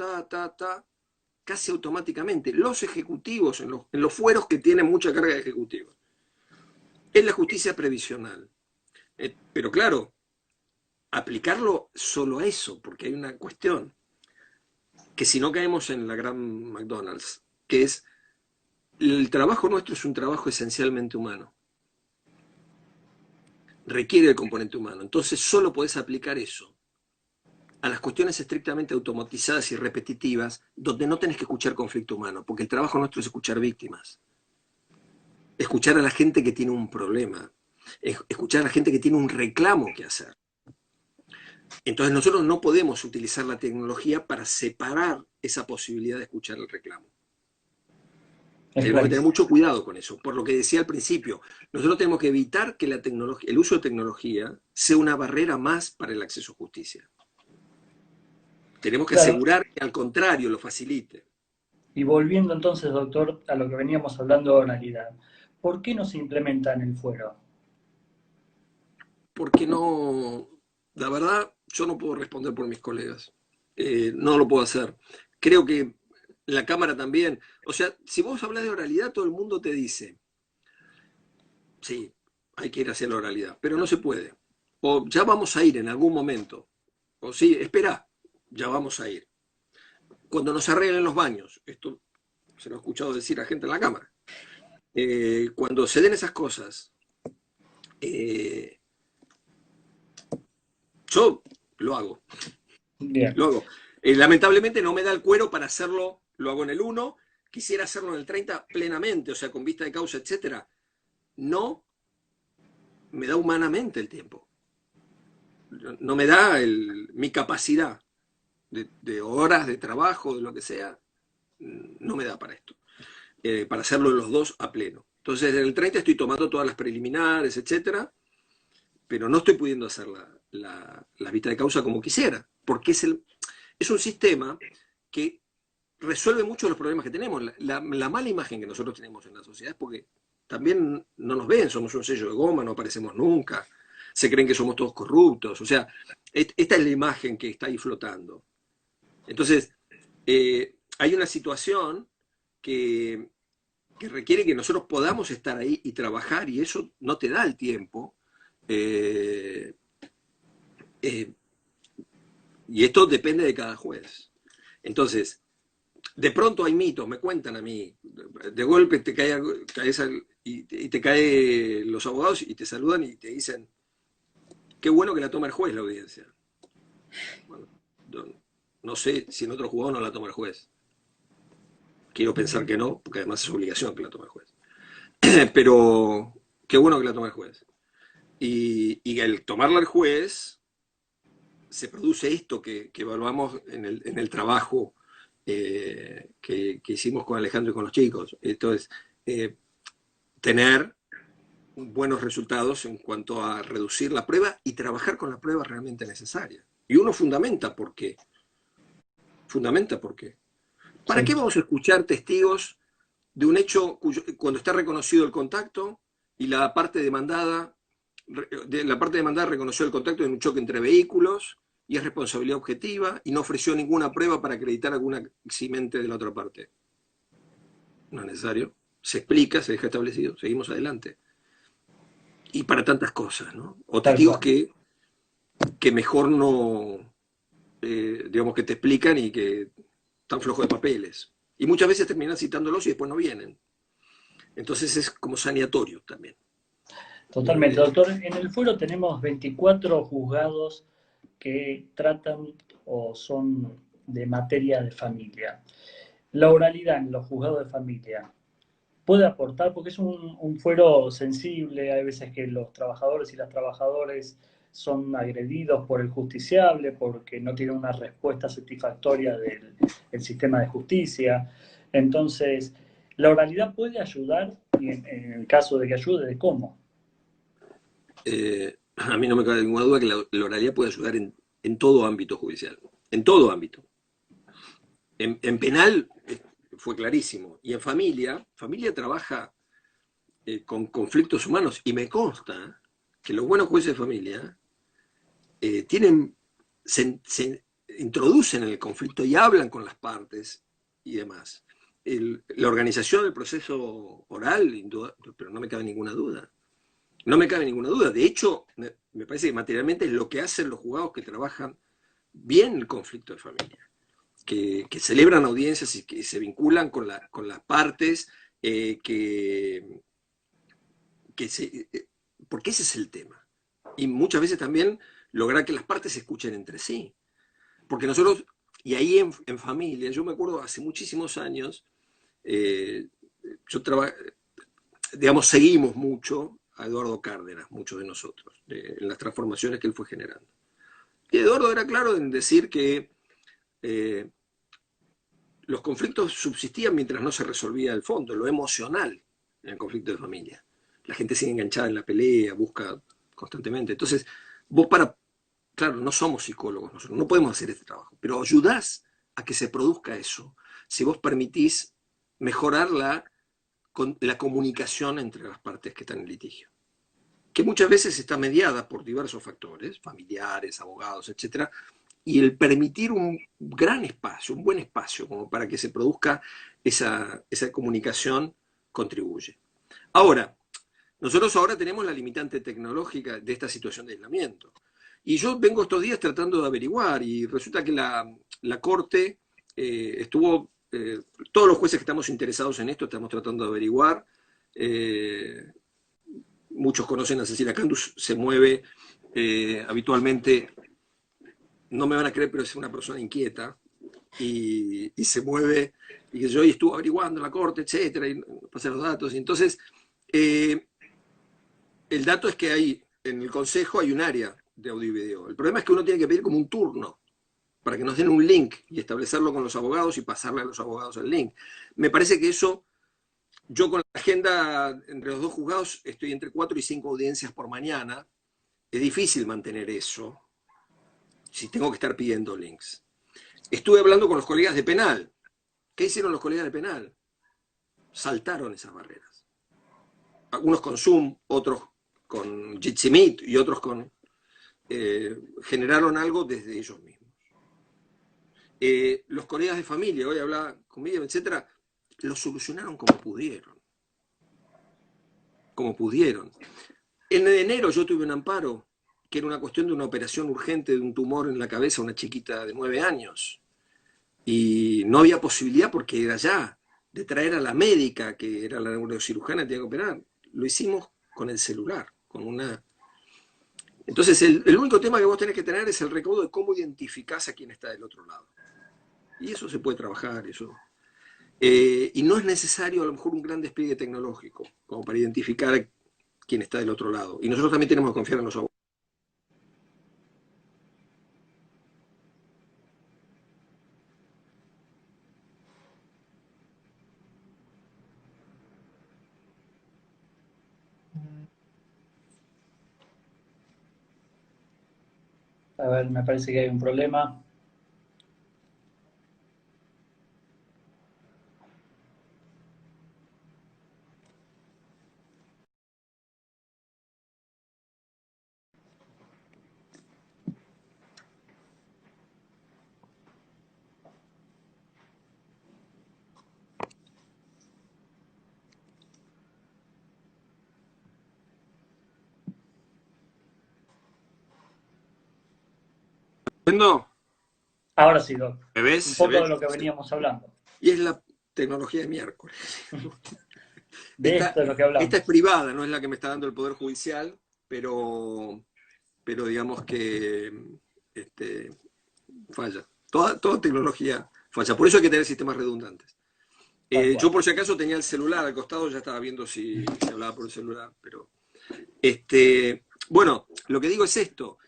casi automáticamente. Los ejecutivos en los fueros que tienen mucha carga de ejecutivos. Es la justicia previsional. Pero claro, aplicarlo solo a eso, porque hay una cuestión, que si no caemos en la gran McDonald's, que es el trabajo nuestro es un trabajo esencialmente humano. Requiere el componente humano. Entonces solo podés aplicar eso a las cuestiones estrictamente automatizadas y repetitivas, donde no tenés que escuchar conflicto humano, porque el trabajo nuestro es escuchar víctimas. Escuchar a la gente que tiene un problema. Escuchar a la gente que tiene un reclamo que hacer. Entonces nosotros no podemos utilizar la tecnología para separar esa posibilidad de escuchar el reclamo. Es Tenemos que tener clarísimo. mucho cuidado con eso. Por lo que decía al principio, nosotros tenemos que evitar que el uso de tecnología sea una barrera más para el acceso a justicia. Tenemos que Claro, asegurar que al contrario lo facilite. y volviendo entonces, doctor, a lo que veníamos hablando de oralidad, ¿por qué no se implementa en el fuero? Porque no, la verdad, yo no puedo responder por mis colegas. No lo puedo hacer. Creo que la Cámara también. O sea, si vos hablas de oralidad, todo el mundo te dice, sí, hay que ir hacia la oralidad, pero no se puede. O ya vamos a ir en algún momento. O sí, espera, ya vamos a ir. Cuando nos arreglen los baños, esto se lo he escuchado decir a gente en la Cámara, cuando se den esas cosas, eh, yo lo hago, Bien, lo hago. Lamentablemente no me da el cuero para hacerlo, lo hago en el 1, quisiera hacerlo en el 30 plenamente, o sea, con vista de causa, etcétera. No, me da humanamente el tiempo. No me da mi capacidad de horas de trabajo, de lo que sea, no me da para esto, para hacerlo los dos a pleno. Entonces en el 30 estoy tomando todas las preliminares, etcétera, pero no estoy pudiendo hacer la vista de causa como quisiera, porque es un sistema que resuelve muchos de los problemas que tenemos. La mala imagen que nosotros tenemos en la sociedad es porque también no nos ven, somos un sello de goma, no aparecemos nunca, se creen que somos todos corruptos, o sea, esta es la imagen que está ahí flotando. Entonces, hay una situación que, que requiere que nosotros podamos estar ahí y trabajar, y eso no te da el tiempo. Eh, eh, y esto depende de cada juez. Entonces, de pronto hay mitos, me cuentan a mí, de golpe te y te caen los abogados y te saludan y te dicen, qué bueno que la toma el juez la audiencia. Bueno, no sé si en otro juzgado no la toma el juez. Quiero pensar que no, porque además es obligación que la tome el juez. Pero qué bueno que la tome el juez. Y al tomarla el juez, se produce esto que evaluamos en el trabajo que hicimos con Alejandro y con los chicos. Entonces, tener buenos resultados en cuanto a reducir la prueba y trabajar con la prueba realmente necesaria. Y uno fundamenta por qué. Fundamenta por qué. ¿Para Sí. qué vamos a escuchar testigos de un hecho cuando está reconocido el contacto y la parte demandada reconoció el contacto en un choque entre vehículos y es responsabilidad objetiva y no ofreció ninguna prueba para acreditar alguna eximente de la otra parte? No es necesario. Se explica, se deja establecido, seguimos adelante. Y para tantas cosas, ¿no? O Tal testigos cual. que mejor no, digamos, que te explican y que están flojos de papeles. Y muchas veces terminan citándolos y después no vienen. Entonces es como saneatorio también. Totalmente, doctor. En el fuero tenemos 24 juzgados que tratan o son de materia de familia. La oralidad en los juzgados de familia puede aportar, porque es un fuero sensible, hay veces que los trabajadores y las trabajadoras son agredidos por el justiciable porque no tienen una respuesta satisfactoria del sistema de justicia. Entonces, la oralidad puede ayudar y en el caso de que ayude, ¿de cómo? A mí no me cabe ninguna duda que la oralidad puede ayudar en todo ámbito judicial, en todo ámbito. En penal fue clarísimo. Y en familia trabaja con conflictos humanos. Y me consta que los buenos jueces de familia tienen, se introducen en el conflicto y hablan con las partes y demás. La organización del proceso oral, pero no me cabe ninguna duda. No me cabe ninguna duda. De hecho, me parece que materialmente es lo que hacen los juzgados que trabajan bien el conflicto de familia, que celebran audiencias y que se vinculan con las partes, porque ese es el tema. Y muchas veces también lograr que las partes se escuchen entre sí. Porque nosotros, y ahí en familia, yo me acuerdo hace muchísimos años, eh, yo digamos, seguimos mucho a Eduardo Cárdenas, muchos de nosotros, en las transformaciones que él fue generando. Y Eduardo era claro en decir que eh, los conflictos subsistían mientras no se resolvía el fondo, lo emocional en el conflicto de familia. La gente sigue enganchada en la pelea, busca constantemente. Entonces, vos claro, no somos psicólogos nosotros, no podemos hacer este trabajo, pero ayudás a que se produzca eso si vos permitís mejorar la comunicación entre las partes que están en litigio, que muchas veces está mediada por diversos factores, familiares, abogados, etcétera, y el permitir un gran espacio, un buen espacio, como para que se produzca esa comunicación, contribuye. Ahora, nosotros ahora tenemos la limitante tecnológica de esta situación de aislamiento. Y yo vengo estos días tratando de averiguar y resulta que la Corte todos los jueces que estamos interesados en esto estamos tratando de averiguar. Muchos conocen a Cecilia Candus, se mueve habitualmente, no me van a creer, pero es una persona inquieta y se mueve, y que yo hoy estuve averiguando en la corte, etcétera, y pasé los datos. Y entonces, El dato es que en el consejo hay un área de audio y video. El problema es que uno tiene que pedir como un turno para que nos den un link y establecerlo con los abogados y pasarle a los abogados el link. Me parece que eso, yo con la agenda entre los dos juzgados estoy entre 4 y 5 audiencias por mañana. Es difícil mantener eso si tengo que estar pidiendo links. Estuve hablando con los colegas de penal. ¿Qué hicieron los colegas de penal? Saltaron esas barreras. Algunos con Zoom, otros con Jitsi Meet y otros generaron algo desde ellos mismos. Los colegas de familia, hoy hablaba conmigo, etcétera, lo solucionaron como pudieron. Como pudieron. En enero yo tuve un amparo, que era una cuestión de una operación urgente de un tumor en la cabeza a una chiquita de 9 años. Y no había posibilidad porque era ya de traer a la médica, que era la neurocirujana que tenía que operar. Lo hicimos con el celular, con una... Entonces el único tema que vos tenés que tener es el recaudo de cómo identificás a quién está del otro lado. Y eso se puede trabajar, eso. Y no es necesario a lo mejor un gran despliegue tecnológico como para identificar a quién está del otro lado. Y nosotros también tenemos que confiar en los abogados. A ver, me parece que hay un problema. ¿No? Ahora sí, Doc. ¿Me ves? Un ¿Se poco ve? de lo que veníamos hablando. Y es la tecnología de miércoles. De esto es lo que Esta hablamos. es privada, no es la que me está dando el Poder Judicial, pero digamos que falla. Toda tecnología falla. Por eso hay que tener sistemas redundantes. Yo por si acaso tenía el celular al costado, ya estaba viendo si hablaba por el celular, pero bueno, lo que digo es esto,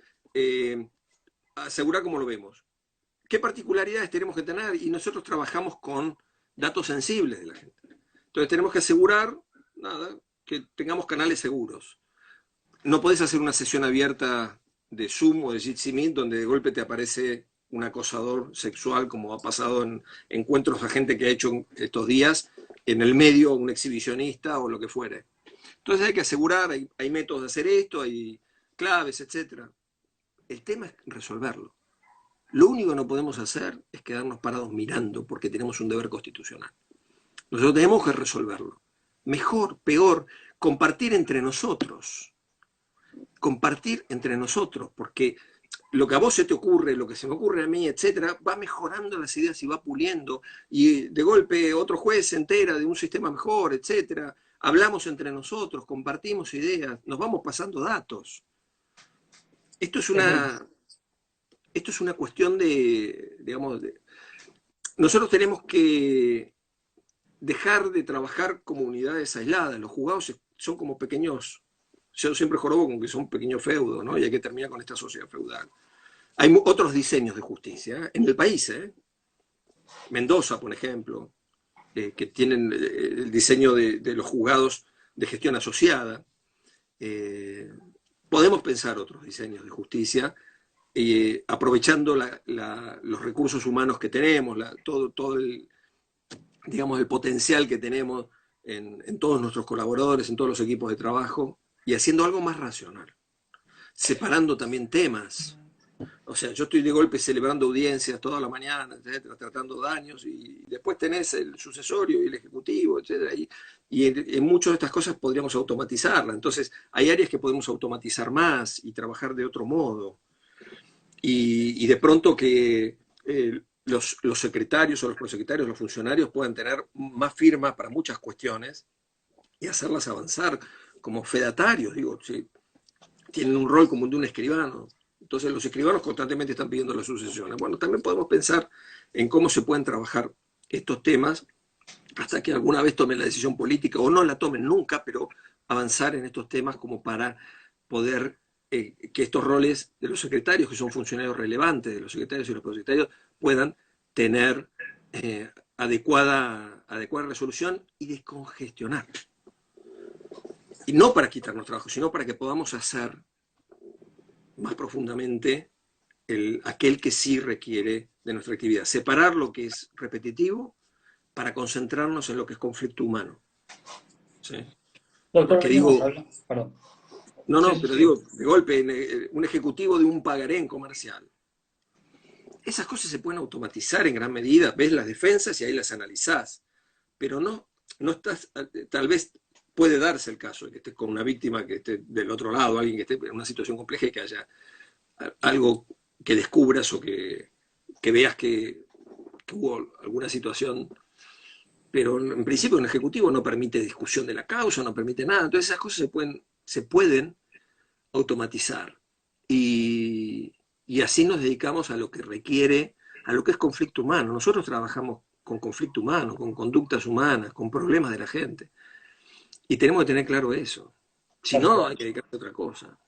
asegurar cómo lo vemos. ¿Qué particularidades tenemos que tener? Y nosotros trabajamos con datos sensibles de la gente. Entonces tenemos que asegurar, que tengamos canales seguros. No podés hacer una sesión abierta de Zoom o de Jitsi Meet donde de golpe te aparece un acosador sexual, como ha pasado en encuentros a gente que ha hecho estos días, en el medio un exhibicionista o lo que fuere. Entonces hay que asegurar, hay métodos de hacer esto, hay claves, etc. El tema es resolverlo. Lo único que no podemos hacer es quedarnos parados mirando porque tenemos un deber constitucional. Nosotros tenemos que resolverlo. Mejor, peor, compartir entre nosotros. Compartir entre nosotros, porque lo que a vos se te ocurre, lo que se me ocurre a mí, etcétera, va mejorando las ideas y va puliendo. Y de golpe otro juez se entera de un sistema mejor, etcétera. Hablamos entre nosotros, compartimos ideas, nos vamos pasando datos. Esto es una cuestión digamos, nosotros tenemos que dejar de trabajar como unidades aisladas. Los juzgados son como pequeños, yo siempre jorobo con que son pequeños feudos, ¿no? Y hay que terminar con esta sociedad feudal. Hay otros diseños de justicia en el país, Mendoza, por ejemplo, que tienen el diseño de los juzgados de gestión asociada. Podemos pensar otros diseños de justicia aprovechando los recursos humanos que tenemos, todo el potencial que tenemos en todos nuestros colaboradores, en todos los equipos de trabajo, y haciendo algo más racional, separando también temas. O sea, yo estoy de golpe celebrando audiencias toda la mañana, etcétera, tratando daños, y después tenés el sucesorio y el ejecutivo, etcétera, y en muchas de estas cosas podríamos automatizarlas. Entonces, hay áreas que podemos automatizar más y trabajar de otro modo. Y de pronto que los secretarios o los prosecretarios, los funcionarios puedan tener más firmas para muchas cuestiones y hacerlas avanzar como fedatarios, digo, ¿sí? Tienen un rol como de un escribano. Entonces los escribanos constantemente están pidiendo las sucesiones. Bueno, también podemos pensar en cómo se pueden trabajar estos temas hasta que alguna vez tomen la decisión política o no la tomen nunca, pero avanzar en estos temas como para poder que estos roles de los secretarios, que son funcionarios relevantes de los secretarios y los prosecretarios, puedan tener adecuada resolución y descongestionar. Y no para quitarnos trabajo, sino para que podamos hacer más profundamente aquel que sí requiere de nuestra actividad. Separar lo que es repetitivo para concentrarnos en lo que es conflicto humano. ¿Sí? Doctor, Porque veníamos digo, hablando, perdón. Sí, no, sí, pero sí. digo, de golpe, un ejecutivo de un pagarén comercial. Esas cosas se pueden automatizar en gran medida, ves las defensas y ahí las analizás, pero no estás, tal vez puede darse el caso de que estés con una víctima que esté del otro lado, alguien que esté en una situación compleja y que haya algo que descubras o que veas que hubo alguna situación, pero en principio un ejecutivo no permite discusión de la causa, no permite nada, entonces esas cosas se pueden automatizar y así nos dedicamos a lo que requiere, a lo que es conflicto humano. Nosotros trabajamos con conflicto humano, con conductas humanas, con problemas de la gente y tenemos que tener claro eso. Si Tal no, cual. hay que dedicarse a otra cosa.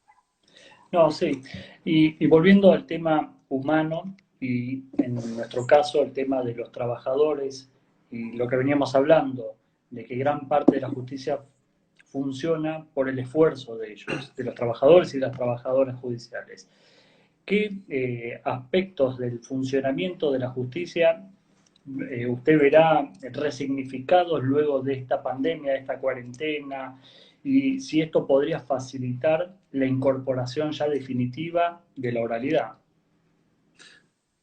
No, sí. Y volviendo al tema humano, y en nuestro caso el tema de los trabajadores, y lo que veníamos hablando, de que gran parte de la justicia funciona por el esfuerzo de ellos, de los trabajadores y las trabajadoras judiciales. ¿Qué aspectos del funcionamiento de la justicia usted verá resignificados luego de esta pandemia, de esta cuarentena, y si esto podría facilitar la incorporación ya definitiva de la oralidad?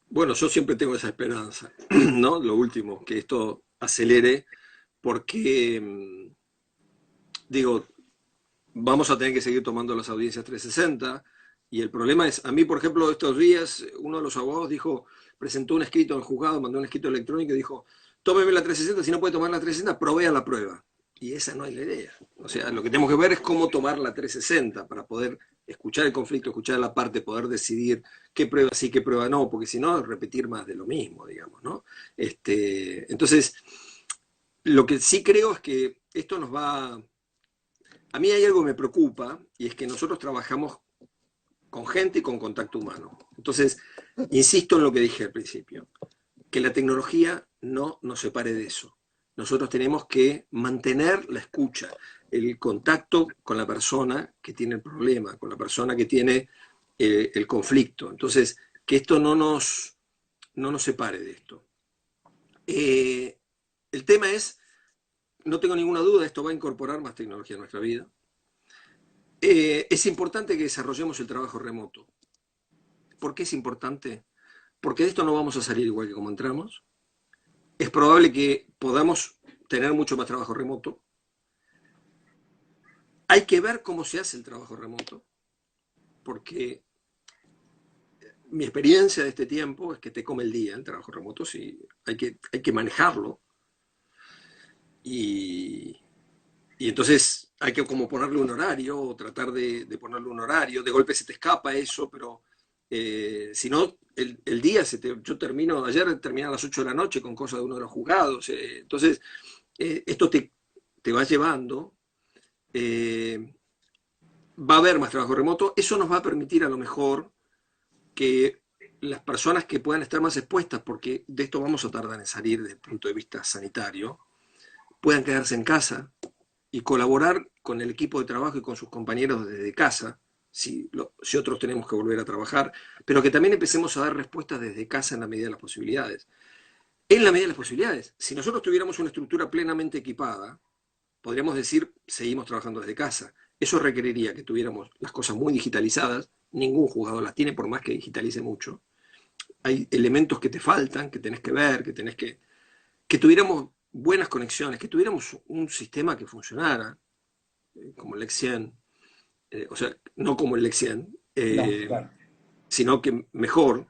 Bueno, yo siempre tengo esa esperanza, ¿no? Lo último, que esto acelere, porque, digo, vamos a tener que seguir tomando las audiencias 360 y el problema es, a mí, por ejemplo, estos días, uno de los abogados dijo, presentó un escrito al juzgado, mandó un escrito electrónico y dijo, tómeme la 360, si no puede tomar la 360, provea la prueba. Y esa no es la idea. O sea, lo que tenemos que ver es cómo tomar la 360 para poder escuchar el conflicto, escuchar la parte, poder decidir qué prueba sí, qué prueba no, porque si no, repetir más de lo mismo, digamos, ¿no? Entonces, lo que sí creo es que esto nos va. A mí hay algo que me preocupa y es que nosotros trabajamos con gente y con contacto humano. Entonces, insisto en lo que dije al principio, que la tecnología no nos separe de eso. Nosotros tenemos que mantener la escucha, el contacto con la persona que tiene el problema, con la persona que tiene el conflicto. Entonces, que esto no nos separe de esto. El tema es, no tengo ninguna duda, esto va a incorporar más tecnología a nuestra vida. Es importante que desarrollemos el trabajo remoto. ¿Por qué es importante? Porque de esto no vamos a salir igual que como entramos. Es probable que podamos tener mucho más trabajo remoto. Hay que ver cómo se hace el trabajo remoto, porque mi experiencia de este tiempo es que te come el día el trabajo remoto, sí, hay que manejarlo y, y entonces hay que como ponerle un horario o tratar de ponerle un horario. De golpe se te escapa eso, pero si no, el día yo ayer terminé a las 8 de la noche con cosas de uno de los juzgados. Entonces, esto te va llevando. eh, Va a haber más trabajo remoto. Eso nos va a permitir a lo mejor que las personas que puedan estar más expuestas, porque de esto vamos a tardar en salir desde el punto de vista sanitario, puedan quedarse en casa y colaborar con el equipo de trabajo y con sus compañeros desde casa, si otros tenemos que volver a trabajar, pero que también empecemos a dar respuestas desde casa en la medida de las posibilidades. En la medida de las posibilidades, si nosotros tuviéramos una estructura plenamente equipada, podríamos decir, seguimos trabajando desde casa. Eso requeriría que tuviéramos las cosas muy digitalizadas, ningún juzgador las tiene por más que digitalice mucho. Hay elementos que te faltan, que tenés que ver, que tuviéramos buenas conexiones, que tuviéramos un sistema que funcionara, como el Lexien, o sea, no como el Lexien, No, claro. sino que mejor.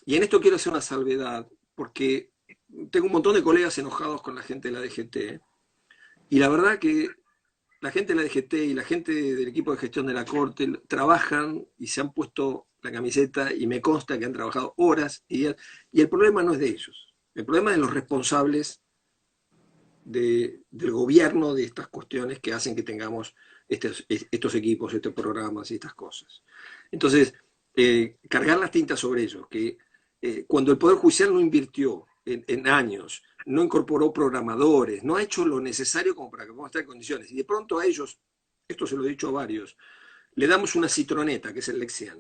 Y en esto quiero hacer una salvedad, porque tengo un montón de colegas enojados con la gente de la DGT, y la verdad que la gente de la DGT y la gente del equipo de gestión de la Corte trabajan y se han puesto la camiseta y me consta que han trabajado horas y días, y el problema no es de ellos, el problema es de los responsables del gobierno de estas cuestiones que hacen que tengamos estos equipos, estos programas y estas cosas. Entonces, cargar las tintas sobre ellos, que cuando el Poder Judicial no invirtió en años, no incorporó programadores, no ha hecho lo necesario como para que podamos estar en condiciones, y de pronto a ellos, esto se lo he dicho a varios, le damos una citroneta, que es el Lexian,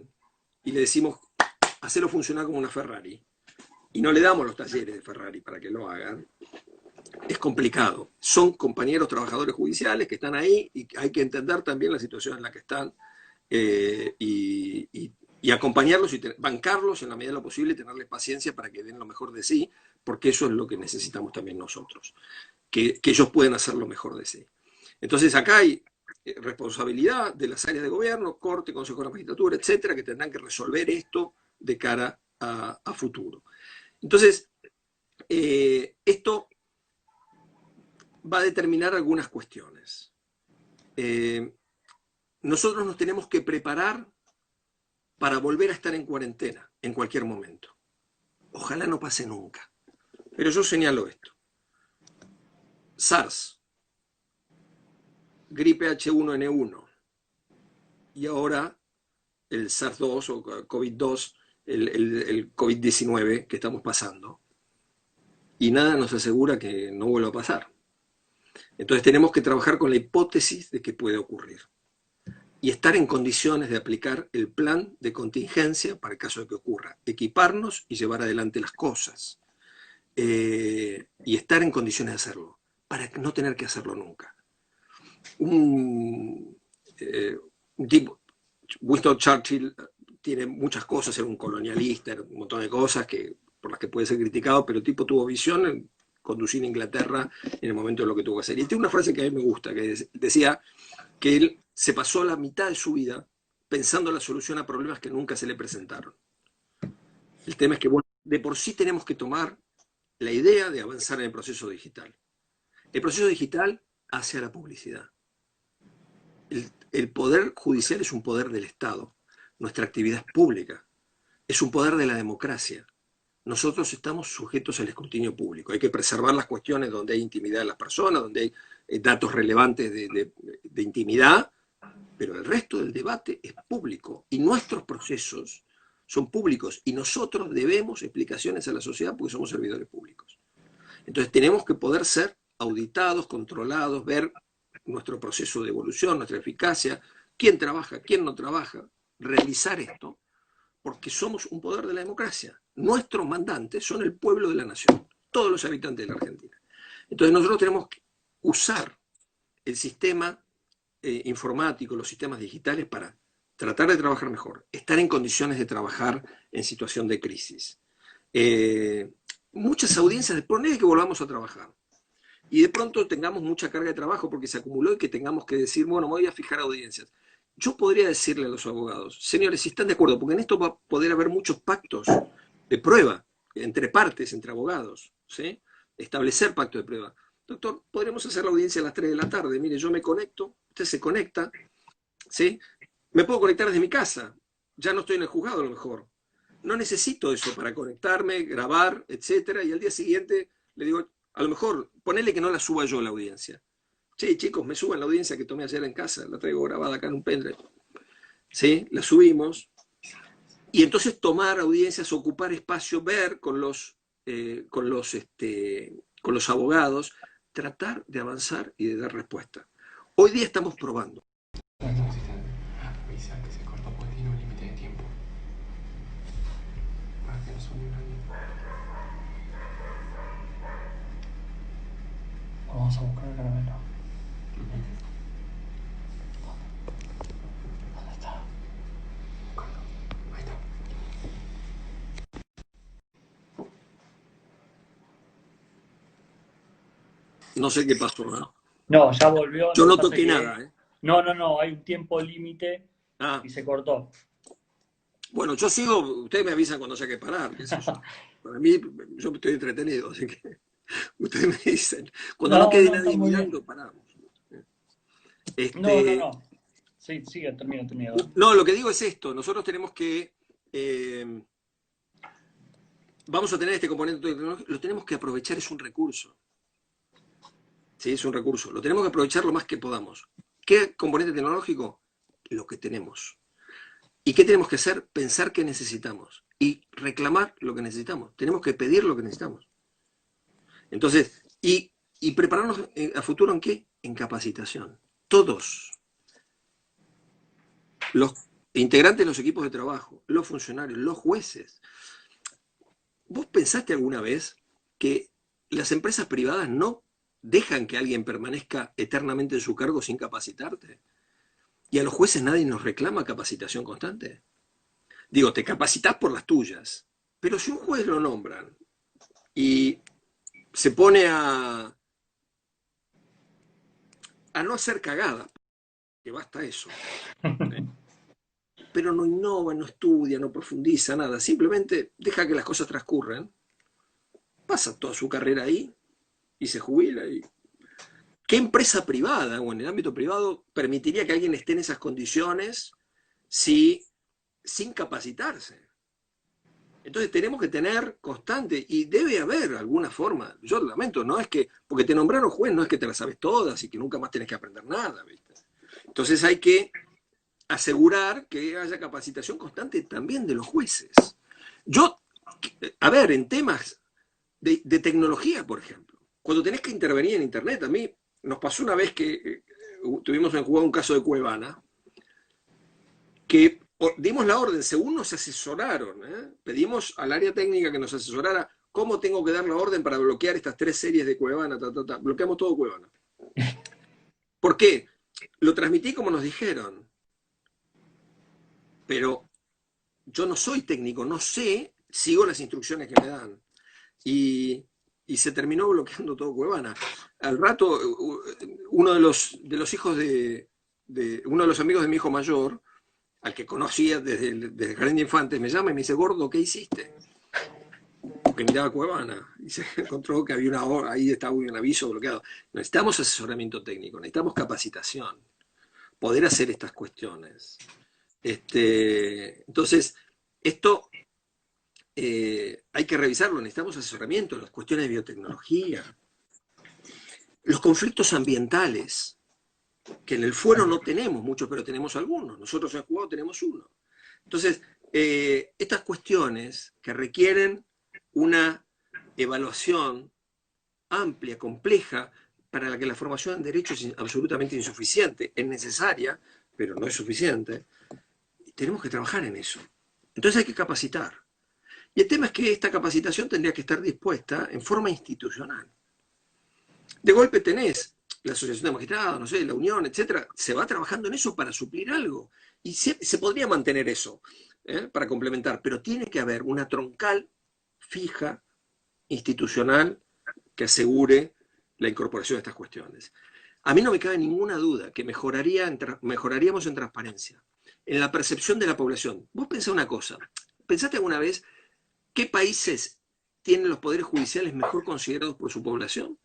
y le decimos, hacerlo funcionar como una Ferrari, y no le damos los talleres de Ferrari para que lo hagan, es complicado. Son compañeros trabajadores judiciales que están ahí y hay que entender también la situación en la que están y acompañarlos y bancarlos en la medida de lo posible y tenerles paciencia para que den lo mejor de sí, porque eso es lo que necesitamos también nosotros, que ellos pueden hacer lo mejor de sí. Entonces acá hay responsabilidad de las áreas de gobierno, Corte, Consejo de la Magistratura, etcétera, que tendrán que resolver esto de cara a futuro. Entonces, esto va a determinar algunas cuestiones. Nosotros nos tenemos que preparar para volver a estar en cuarentena en cualquier momento. Ojalá no pase nunca. Pero yo señalo esto. SARS, gripe H1N1 y ahora el SARS-2 o COVID-2, el COVID-19 que estamos pasando. Y nada nos asegura que no vuelva a pasar. Entonces tenemos que trabajar con la hipótesis de que puede ocurrir y estar en condiciones de aplicar el plan de contingencia para el caso de que ocurra, equiparnos y llevar adelante las cosas y estar en condiciones de hacerlo, para no tener que hacerlo nunca. Un tipo, Winston Churchill tiene muchas cosas, era un colonialista, era un montón de cosas por las que puede ser criticado, pero el tipo tuvo visión en conducir a Inglaterra en el momento de lo que tuvo que hacer. Y tiene una frase que a mí me gusta, que decía que él se pasó la mitad de su vida pensando la solución a problemas que nunca se le presentaron. El tema es que bueno, de por sí tenemos que tomar la idea de avanzar en el proceso digital. El proceso digital hace a la publicidad. El poder judicial es un poder del Estado. Nuestra actividad es pública. Es un poder de la democracia. Nosotros estamos sujetos al escrutinio público. Hay que preservar las cuestiones donde hay intimidad de las personas, donde hay datos relevantes de intimidad, pero el resto del debate es público y nuestros procesos son públicos y nosotros debemos explicaciones a la sociedad porque somos servidores públicos. Entonces tenemos que poder ser auditados, controlados, ver nuestro proceso de evolución, nuestra eficacia, quién trabaja, quién no trabaja, realizar esto, porque somos un poder de la democracia. Nuestros mandantes son el pueblo de la nación, todos los habitantes de la Argentina. Entonces nosotros tenemos que usar el sistema informático, los sistemas digitales para tratar de trabajar mejor, estar en condiciones de trabajar en situación de crisis. Muchas audiencias, ponele que volvamos a trabajar y de pronto tengamos mucha carga de trabajo porque se acumuló y que tengamos que decir, bueno, me voy a fijar audiencias. Yo podría decirle a los abogados, señores, si están de acuerdo, porque en esto va a poder haber muchos pactos de prueba entre partes, entre abogados, ¿sí? Establecer pacto de prueba. Doctor, podríamos hacer la audiencia a las 3 de la tarde. Mire, yo me conecto, usted se conecta, ¿sí? Me puedo conectar desde mi casa. Ya no estoy en el juzgado a lo mejor. No necesito eso para conectarme, grabar, etcétera. Y al día siguiente le digo, a lo mejor, ponele que no la suba yo la audiencia. Che, chicos, me suban la audiencia que tomé ayer en casa. La traigo grabada acá en un pendrive. ¿Sí? La subimos. Y entonces tomar audiencias, ocupar espacio, ver con los abogados, tratar de avanzar y de dar respuesta. Hoy día estamos probando. Avisa que se cortó porque tiene un límite de tiempo. Para que no suene nadie. Vamos a buscar el caramelo. ¿Dónde está? Ahí está. No sé qué pasó, ¿no? No, ya volvió. Yo no toqué nada, ¿eh? No, hay un tiempo límite y se cortó. Bueno, yo sigo, ustedes me avisan cuando haya que parar, qué sé yo. Para mí, yo estoy entretenido, así que ustedes me dicen. Cuando no quede nadie mirando, paramos. No. Sí, sigue, termino. No, lo que digo es esto, nosotros tenemos que, vamos a tener este componente, lo tenemos que aprovechar, es un recurso. ¿sí? Es un recurso. Lo tenemos que aprovechar lo más que podamos. ¿Qué componente tecnológico? Lo que tenemos. ¿Y qué tenemos que hacer? Pensar qué necesitamos y reclamar lo que necesitamos. Tenemos que pedir lo que necesitamos. Entonces, y prepararnos a futuro ¿en qué? En capacitación. Todos los integrantes de los equipos de trabajo, los funcionarios, los jueces. ¿Vos pensaste alguna vez que las empresas privadas no dejan que alguien permanezca eternamente en su cargo sin capacitarte? ¿Y a los jueces nadie nos reclama capacitación constante? Digo, te capacitas por las tuyas, pero si un juez lo nombran y se pone a no hacer cagada, que basta eso, pero no innova, no estudia, no profundiza nada, simplemente deja que las cosas transcurran, pasa toda su carrera ahí y se jubila. ¿Qué empresa privada o en el ámbito privado permitiría que alguien esté en esas condiciones sin capacitarse? Entonces tenemos que tener constante, y debe haber alguna forma, yo lo lamento, no es que, porque te nombraron juez, no es que te las sabes todas y que nunca más tenés que aprender nada, ¿viste? Entonces hay que asegurar que haya capacitación constante también de los jueces. Yo, a ver, en temas de tecnología, por ejemplo, cuando tenés que intervenir en Internet, a mí nos pasó una vez que tuvimos en juego un caso de Cuevana, que dimos la orden, según nos asesoraron, pedimos al área técnica que nos asesorara cómo tengo que dar la orden para bloquear estas 3 series de Cuevana, bloqueamos todo Cuevana. ¿Por qué? Lo transmití como nos dijeron, pero yo no soy técnico, no sé, sigo las instrucciones que me dan. Y se terminó bloqueando todo Cuevana. Al rato, uno de los hijos uno de los amigos de mi hijo mayor, al que conocía desde el jardín de infantes, me llama y me dice, gordo, ¿qué hiciste? Porque miraba Cuevana y se encontró que había una hora, ahí estaba un aviso bloqueado. Necesitamos asesoramiento técnico, necesitamos capacitación, poder hacer estas cuestiones. Entonces, esto hay que revisarlo, necesitamos asesoramiento, las cuestiones de biotecnología, los conflictos ambientales, que en el fuero no tenemos muchos, pero tenemos algunos. Nosotros en el juego tenemos uno. Entonces, estas cuestiones que requieren una evaluación amplia, compleja, para la que la formación en derecho es absolutamente insuficiente, es necesaria, pero no es suficiente, tenemos que trabajar en eso. Entonces hay que capacitar. Y el tema es que esta capacitación tendría que estar dispuesta en forma institucional. De golpe tenés la Asociación de Magistrados, no sé, la Unión, etcétera, se va trabajando en eso para suplir algo. Y se podría mantener eso, para complementar, pero tiene que haber una troncal fija, institucional, que asegure la incorporación de estas cuestiones. A mí no me cabe ninguna duda que mejoraríamos en transparencia, en la percepción de la población. Vos pensá una cosa, ¿pensaste alguna vez qué países tienen los poderes judiciales mejor considerados por su población?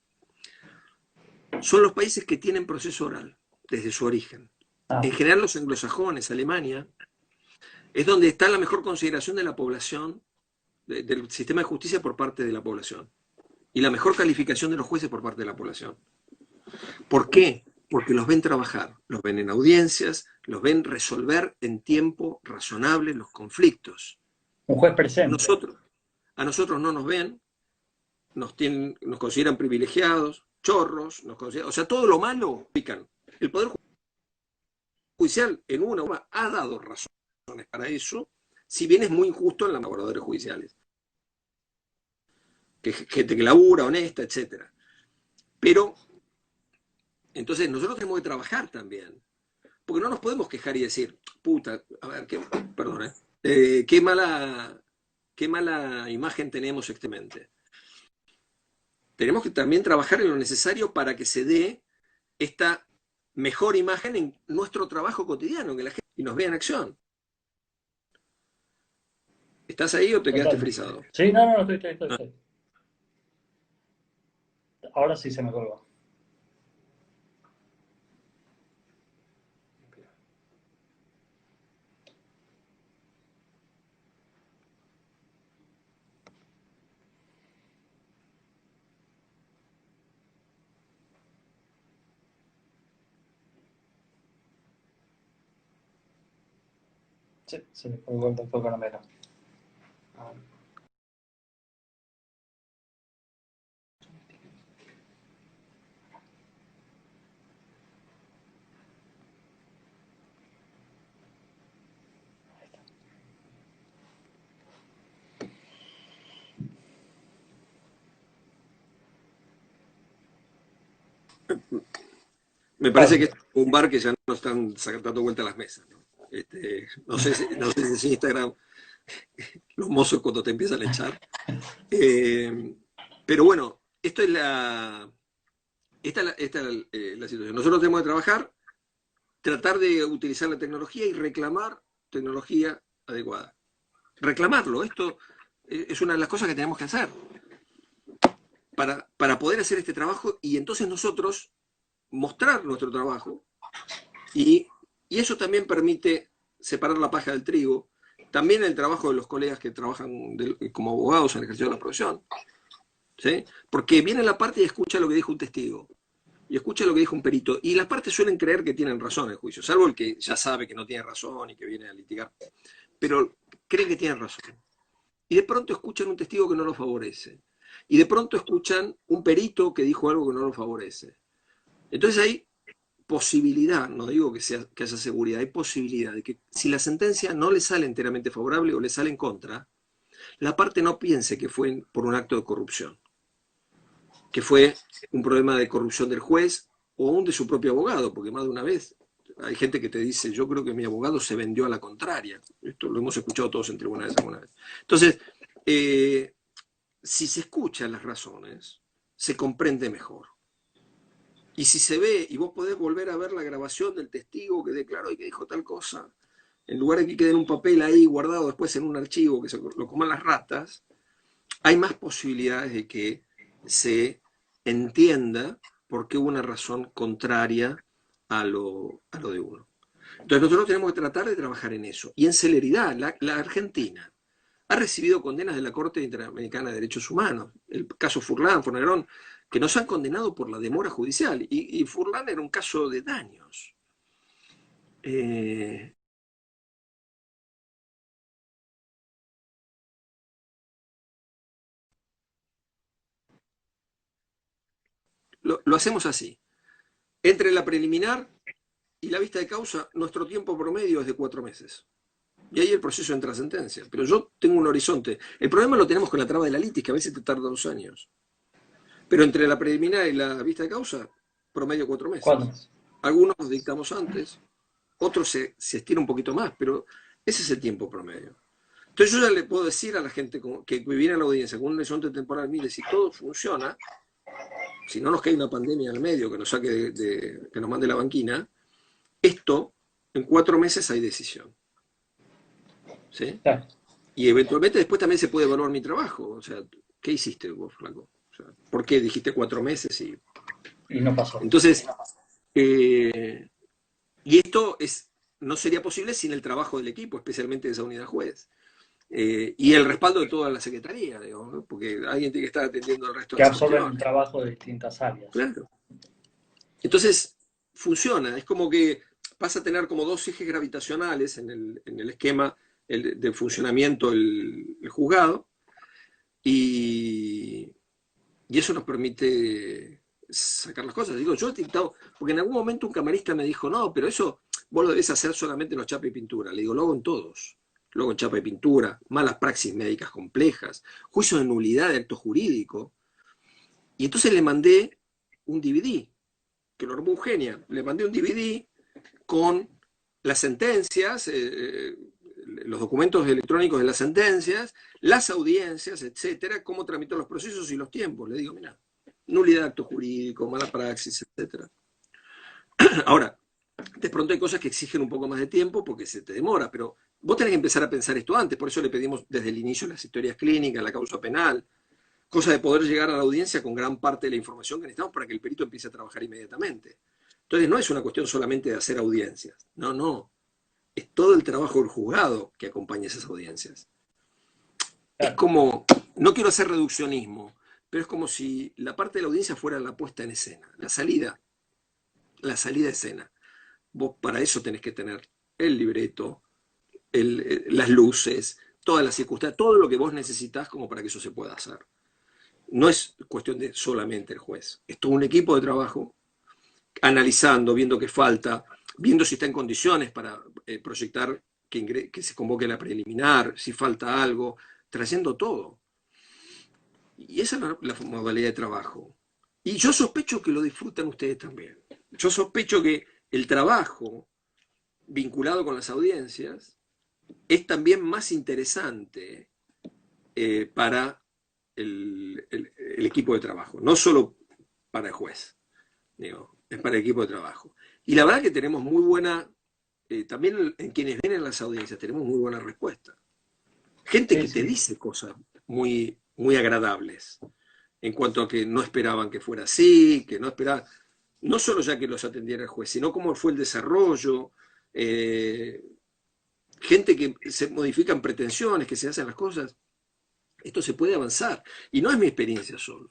Son los países que tienen proceso oral desde su origen. En general los anglosajones, Alemania, es donde está la mejor consideración de la población, del sistema de justicia por parte de la población, y la mejor calificación de los jueces por parte de la población. ¿Por qué? Porque los ven trabajar, los ven en audiencias, los ven resolver en tiempo razonable los conflictos. Un juez presente. A nosotros no nos ven, nos consideran privilegiados, chorros, o sea, todo lo malo pican. El Poder Judicial en una forma ha dado razones para eso, si bien es muy injusto en los colaboradores judiciales. Que gente que labura, honesta, etc. Pero, entonces nosotros tenemos que trabajar también. Porque no nos podemos quejar y decir, puta, a ver, perdón, qué mala imagen tenemos extremadamente. Tenemos que también trabajar en lo necesario para que se dé esta mejor imagen en nuestro trabajo cotidiano, que la gente y nos vea en acción. ¿Estás ahí o te quedaste frisado? Sí, no, estoy. Ahora sí se me colgó. Sí, se le fue el doctor Caramelo. A ver. Me parece que es un bar que ya no están dando vuelta a las mesas, ¿no? No sé si en Instagram los mozos cuando te empiezan a echar. Eh, pero bueno, esta es la situación. Nosotros tenemos que trabajar, tratar de utilizar la tecnología y reclamar tecnología adecuada. Reclamarlo, esto es una de las cosas que tenemos que hacer para poder hacer este trabajo y entonces nosotros mostrar nuestro trabajo y, y eso también permite separar la paja del trigo. También el trabajo de los colegas que trabajan como abogados en el ejercicio de la profesión, ¿sí? Porque viene la parte y escucha lo que dijo un testigo y escucha lo que dijo un perito. Y las partes suelen creer que tienen razón en el juicio, salvo el que ya sabe que no tiene razón y que viene a litigar. Pero creen que tienen razón. Y de pronto escuchan un testigo que no lo favorece. Y de pronto escuchan un perito que dijo algo que no lo favorece. Entonces hay posibilidad, no digo que haya seguridad, hay posibilidad de que si la sentencia no le sale enteramente favorable o le sale en contra, la parte no piense que fue por un acto de corrupción, que fue un problema de corrupción del juez o aún de su propio abogado, porque más de una vez hay gente que te dice, yo creo que mi abogado se vendió a la contraria. Esto lo hemos escuchado todos en tribunales alguna vez. Entonces, si se escuchan las razones, se comprende mejor. Y si se ve, y vos podés volver a ver la grabación del testigo que declaró y que dijo tal cosa, en lugar de que quede en un papel ahí guardado después en un archivo que se lo coman las ratas, hay más posibilidades de que se entienda por qué hubo una razón contraria a lo de uno. Entonces nosotros tenemos que tratar de trabajar en eso. Y en celeridad, la Argentina ha recibido condenas de la Corte Interamericana de Derechos Humanos. El caso Furlan, Fornerón, que nos han condenado por la demora judicial. Y Furlan era un caso de daños. Eh, lo hacemos así. Entre la preliminar y la vista de causa, nuestro tiempo promedio es de 4 meses. Y ahí el proceso entra a sentencia. Pero yo tengo un horizonte. El problema lo tenemos con la traba de la litis, que a veces te tarda 2 años. Pero entre la preliminar y la vista de causa, promedio 4 ¿Cuándo? meses. Algunos los dictamos antes, otros se estira un poquito más, pero ese es el tiempo promedio. Entonces yo ya le puedo decir a la gente que viene a la audiencia con un horizonte temporal, mire, si todo funciona, si no nos cae una pandemia al medio que nos saque que nos mande la banquina, esto en 4 meses hay decisión. ¿Sí? Claro. Y eventualmente después también se puede evaluar mi trabajo. O sea, ¿qué hiciste vos, Flaco? O sea, ¿por qué dijiste 4 meses? Y no pasó. Entonces, eh, y esto no sería posible sin el trabajo del equipo, especialmente de esa unidad juez. Y el respaldo de toda la secretaría, digamos, ¿no? Porque alguien tiene que estar atendiendo al resto de Que las absorben el cuestiones. trabajo de distintas áreas. Claro. Entonces, funciona. Es como que pasa a tener como 2 ejes gravitacionales en el esquema de funcionamiento el juzgado. Y, y eso nos permite sacar las cosas. Digo, yo he dictado, porque en algún momento un camarista me dijo, no, pero eso vos lo debés hacer solamente en los chapa y pintura. Le digo, lo hago en todos. Lo hago en chapa y pintura, malas praxis médicas complejas, juicio de nulidad de acto jurídico. Y entonces le mandé un DVD, que lo armó Eugenia. Le mandé un DVD con las sentencias, los documentos electrónicos de las sentencias, las audiencias, etcétera, cómo tramitó los procesos y los tiempos. Le digo, mira, nulidad de acto jurídico, mala praxis, etcétera. Ahora, de pronto hay cosas que exigen un poco más de tiempo porque se te demora, pero vos tenés que empezar a pensar esto antes, por eso le pedimos desde el inicio las historias clínicas, la causa penal, cosa de poder llegar a la audiencia con gran parte de la información que necesitamos para que el perito empiece a trabajar inmediatamente. Entonces no es una cuestión solamente de hacer audiencias, no, no, es todo el trabajo del juzgado que acompaña esas audiencias. Es Claro. como, no quiero hacer reduccionismo, pero es como si la parte de la audiencia fuera la puesta en escena, la salida a escena. Vos para eso tenés que tener el libreto, las luces, todas las circunstancias, todo lo que vos necesitás como para que eso se pueda hacer. No es cuestión de solamente el juez, es todo un equipo de trabajo, analizando, viendo qué falta, viendo si está en condiciones para proyectar que se convoque la preliminar, si falta algo, trayendo todo. Y esa es la modalidad de trabajo. Y yo sospecho que lo disfrutan ustedes también. Yo sospecho que el trabajo vinculado con las audiencias es también más interesante para el equipo de trabajo, no solo para el juez, digo, es para el equipo de trabajo. Y la verdad que tenemos muy buena, también en quienes vienen a las audiencias, tenemos muy buena respuesta. Gente Sí, que te sí. dice cosas muy, muy agradables en cuanto a que no esperaban que fuera así, que no esperaban, no solo ya que los atendiera el juez, sino cómo fue el desarrollo, eh, gente que se modifican pretensiones, que se hacen las cosas. Esto se puede avanzar. Y no es mi experiencia solo.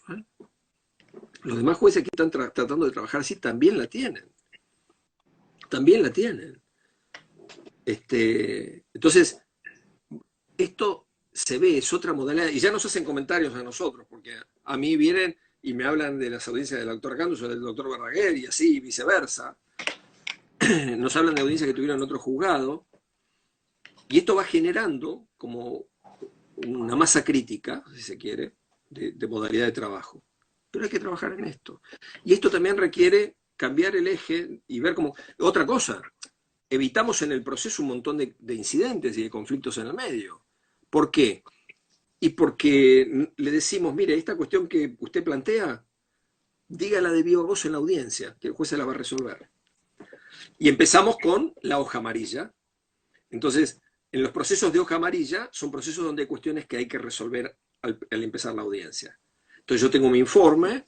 Los demás jueces que están tratando de trabajar así también la tienen. También la tienen. Entonces, esto se ve, es otra modalidad. Y ya nos hacen comentarios a nosotros, porque a mí vienen y me hablan de las audiencias del doctor Cantus o del doctor Barraguer y así, viceversa. Nos hablan de audiencias que tuvieron en otro juzgado. Y esto va generando como una masa crítica, si se quiere, de modalidad de trabajo. Pero hay que trabajar en esto. Y esto también requiere cambiar el eje y ver como otra cosa. Evitamos en el proceso un montón de incidentes y de conflictos en el medio. ¿Por qué? Y porque le decimos, mire, esta cuestión que usted plantea, dígala de viva voz en la audiencia, que el juez se la va a resolver. Y empezamos con la hoja amarilla. Entonces, en los procesos de hoja amarilla son procesos donde hay cuestiones que hay que resolver al empezar la audiencia. Entonces yo tengo mi informe,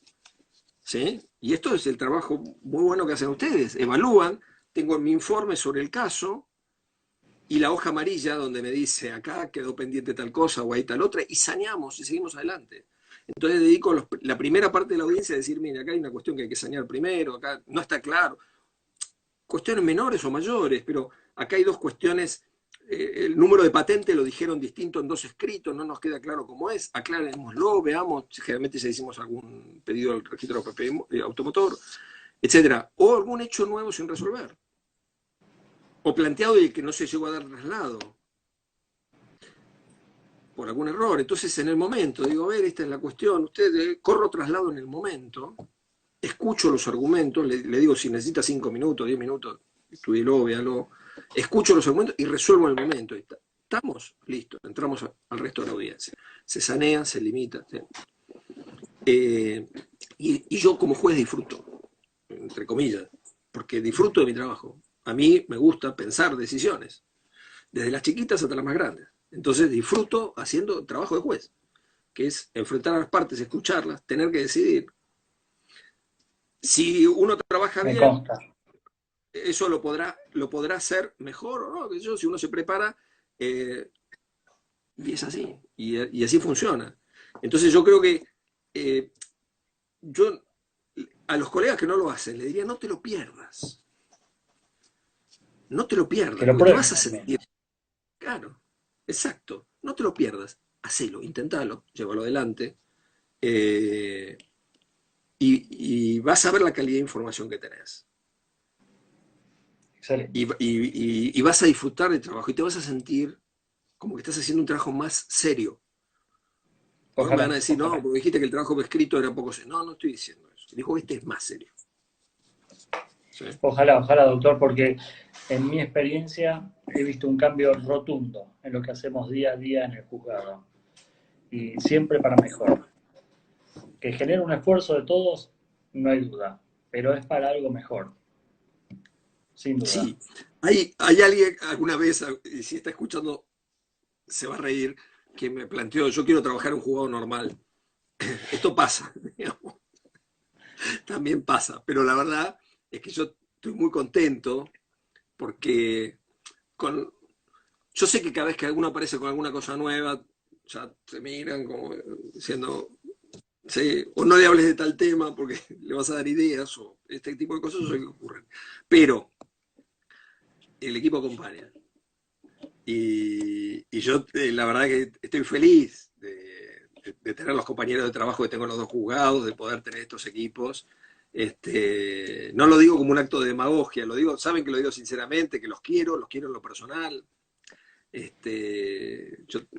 ¿sí? Y esto es el trabajo muy bueno que hacen ustedes. Evalúan, tengo mi informe sobre el caso y la hoja amarilla donde me dice acá quedó pendiente tal cosa o ahí tal otra y saneamos y seguimos adelante. Entonces dedico la primera parte de la audiencia a decir, mira, acá hay una cuestión que hay que sanear primero, acá no está claro. Cuestiones menores o mayores, pero acá hay dos cuestiones. El número de patente lo dijeron distinto en dos escritos, no nos queda claro cómo es, aclarémoslo, veamos, generalmente ya hicimos algún pedido al registro automotor, etcétera, o algún hecho nuevo sin resolver, o planteado y que no se llegó a dar traslado, por algún error. Entonces, en el momento, digo, a ver, esta es la cuestión, usted corro traslado en el momento, escucho los argumentos, le digo si necesita 5 minutos, 10 minutos, estudielo, véalo, escucho los argumentos y resuelvo en el momento. Estamos listos, entramos al resto de la audiencia. Se sanea, se limita. ¿Sí? Y yo como juez disfruto, entre comillas, porque disfruto de mi trabajo. A mí me gusta pensar decisiones, desde las chiquitas hasta las más grandes. Entonces disfruto haciendo trabajo de juez, que es enfrentar a las partes, escucharlas, tener que decidir. Si uno trabaja Me bien, consta. eso lo podrá hacer mejor o no, si uno se prepara, y es así, y así funciona. Entonces yo creo que yo a los colegas que no lo hacen, le diría, no te lo pierdas, no te lo Que pierdas, lo porque te prueben vas a al sentir, menos. claro, exacto, no te lo pierdas, hacelo, intentalo, llévalo adelante, eh, y vas a ver la calidad de información que tenés. Excelente. Y vas a disfrutar del trabajo y te vas a sentir como que estás haciendo un trabajo más serio. Porque me van a Ojalá, decir, no, ojalá. porque dijiste que el trabajo escrito era poco serio. No, no estoy diciendo eso. Dijo, este es más serio. ¿Sí? Ojalá, ojalá, doctor, porque en mi experiencia he visto un cambio rotundo en lo que hacemos día a día en el juzgado. Y siempre para mejor. Que genera un esfuerzo de todos, no hay duda, pero es para algo mejor, sin duda. Sí. Hay alguien alguna vez, y si está escuchando, se va a reír, que me planteó, yo quiero trabajar en un juzgado normal. Esto pasa, digamos. También pasa, pero la verdad es que yo estoy muy contento porque con, yo sé que cada vez que alguno aparece con alguna cosa nueva, ya te miran como diciendo, sí, o no le hables de tal tema porque le vas a dar ideas, o este tipo de cosas que ocurren. Pero el equipo acompaña. y yo la verdad que estoy feliz de tener los compañeros de trabajo que tengo en los dos juzgados, de poder tener estos equipos. No lo digo como un acto de demagogia, lo digo, saben que lo digo sinceramente, que los quiero en lo personal.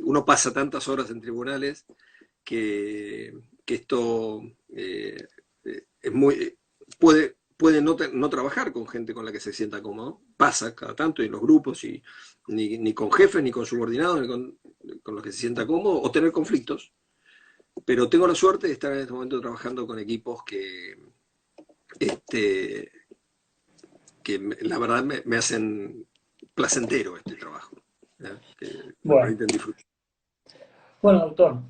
Uno pasa tantas horas en tribunales que esto es muy, puede no trabajar con gente con la que se sienta cómodo, pasa cada tanto en los grupos, y ni con jefes, ni con subordinados, ni con los que se sienta cómodo, o tener conflictos. Pero tengo la suerte de estar en este momento trabajando con equipos este, la verdad me hacen placentero este trabajo, ¿ya? Que me Bueno, permiten disfrutar. bueno, doctor,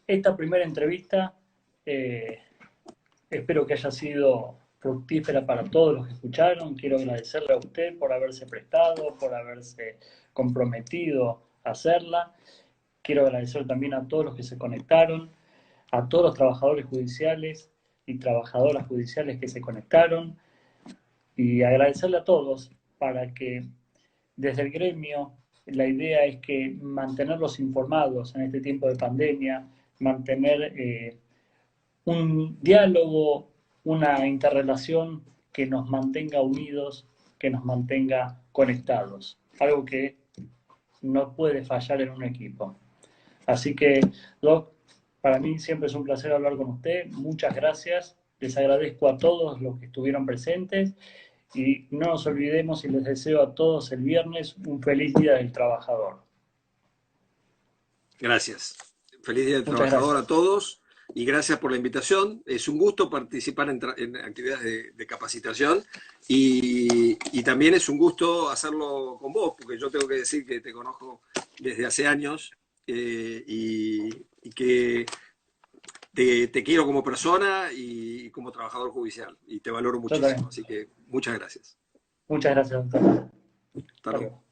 esta primera entrevista espero que haya sido fructífera para todos los que escucharon. Quiero agradecerle a usted por haberse prestado, por haberse comprometido a hacerla. Quiero agradecer también a todos los que se conectaron, a todos los trabajadores judiciales y trabajadoras judiciales que se conectaron, y agradecerle a todos para que desde el gremio la idea es que mantenerlos informados en este tiempo de pandemia, mantener un diálogo, una interrelación que nos mantenga unidos, que nos mantenga conectados, algo que no puede fallar en un equipo. Así que, Doc, para mí siempre es un placer hablar con usted. Muchas gracias. Les agradezco a todos los que estuvieron presentes y no nos olvidemos y les deseo a todos el viernes un feliz Día del Trabajador. Gracias. Feliz Día del Muchas Trabajador gracias. a todos y gracias por la invitación. Es un gusto participar en actividades de capacitación y también es un gusto hacerlo con vos, porque yo tengo que decir que te conozco desde hace años y que te quiero como persona y como trabajador judicial y te valoro Yo muchísimo. también. Así que muchas gracias. Muchas gracias, doctor. Hasta luego.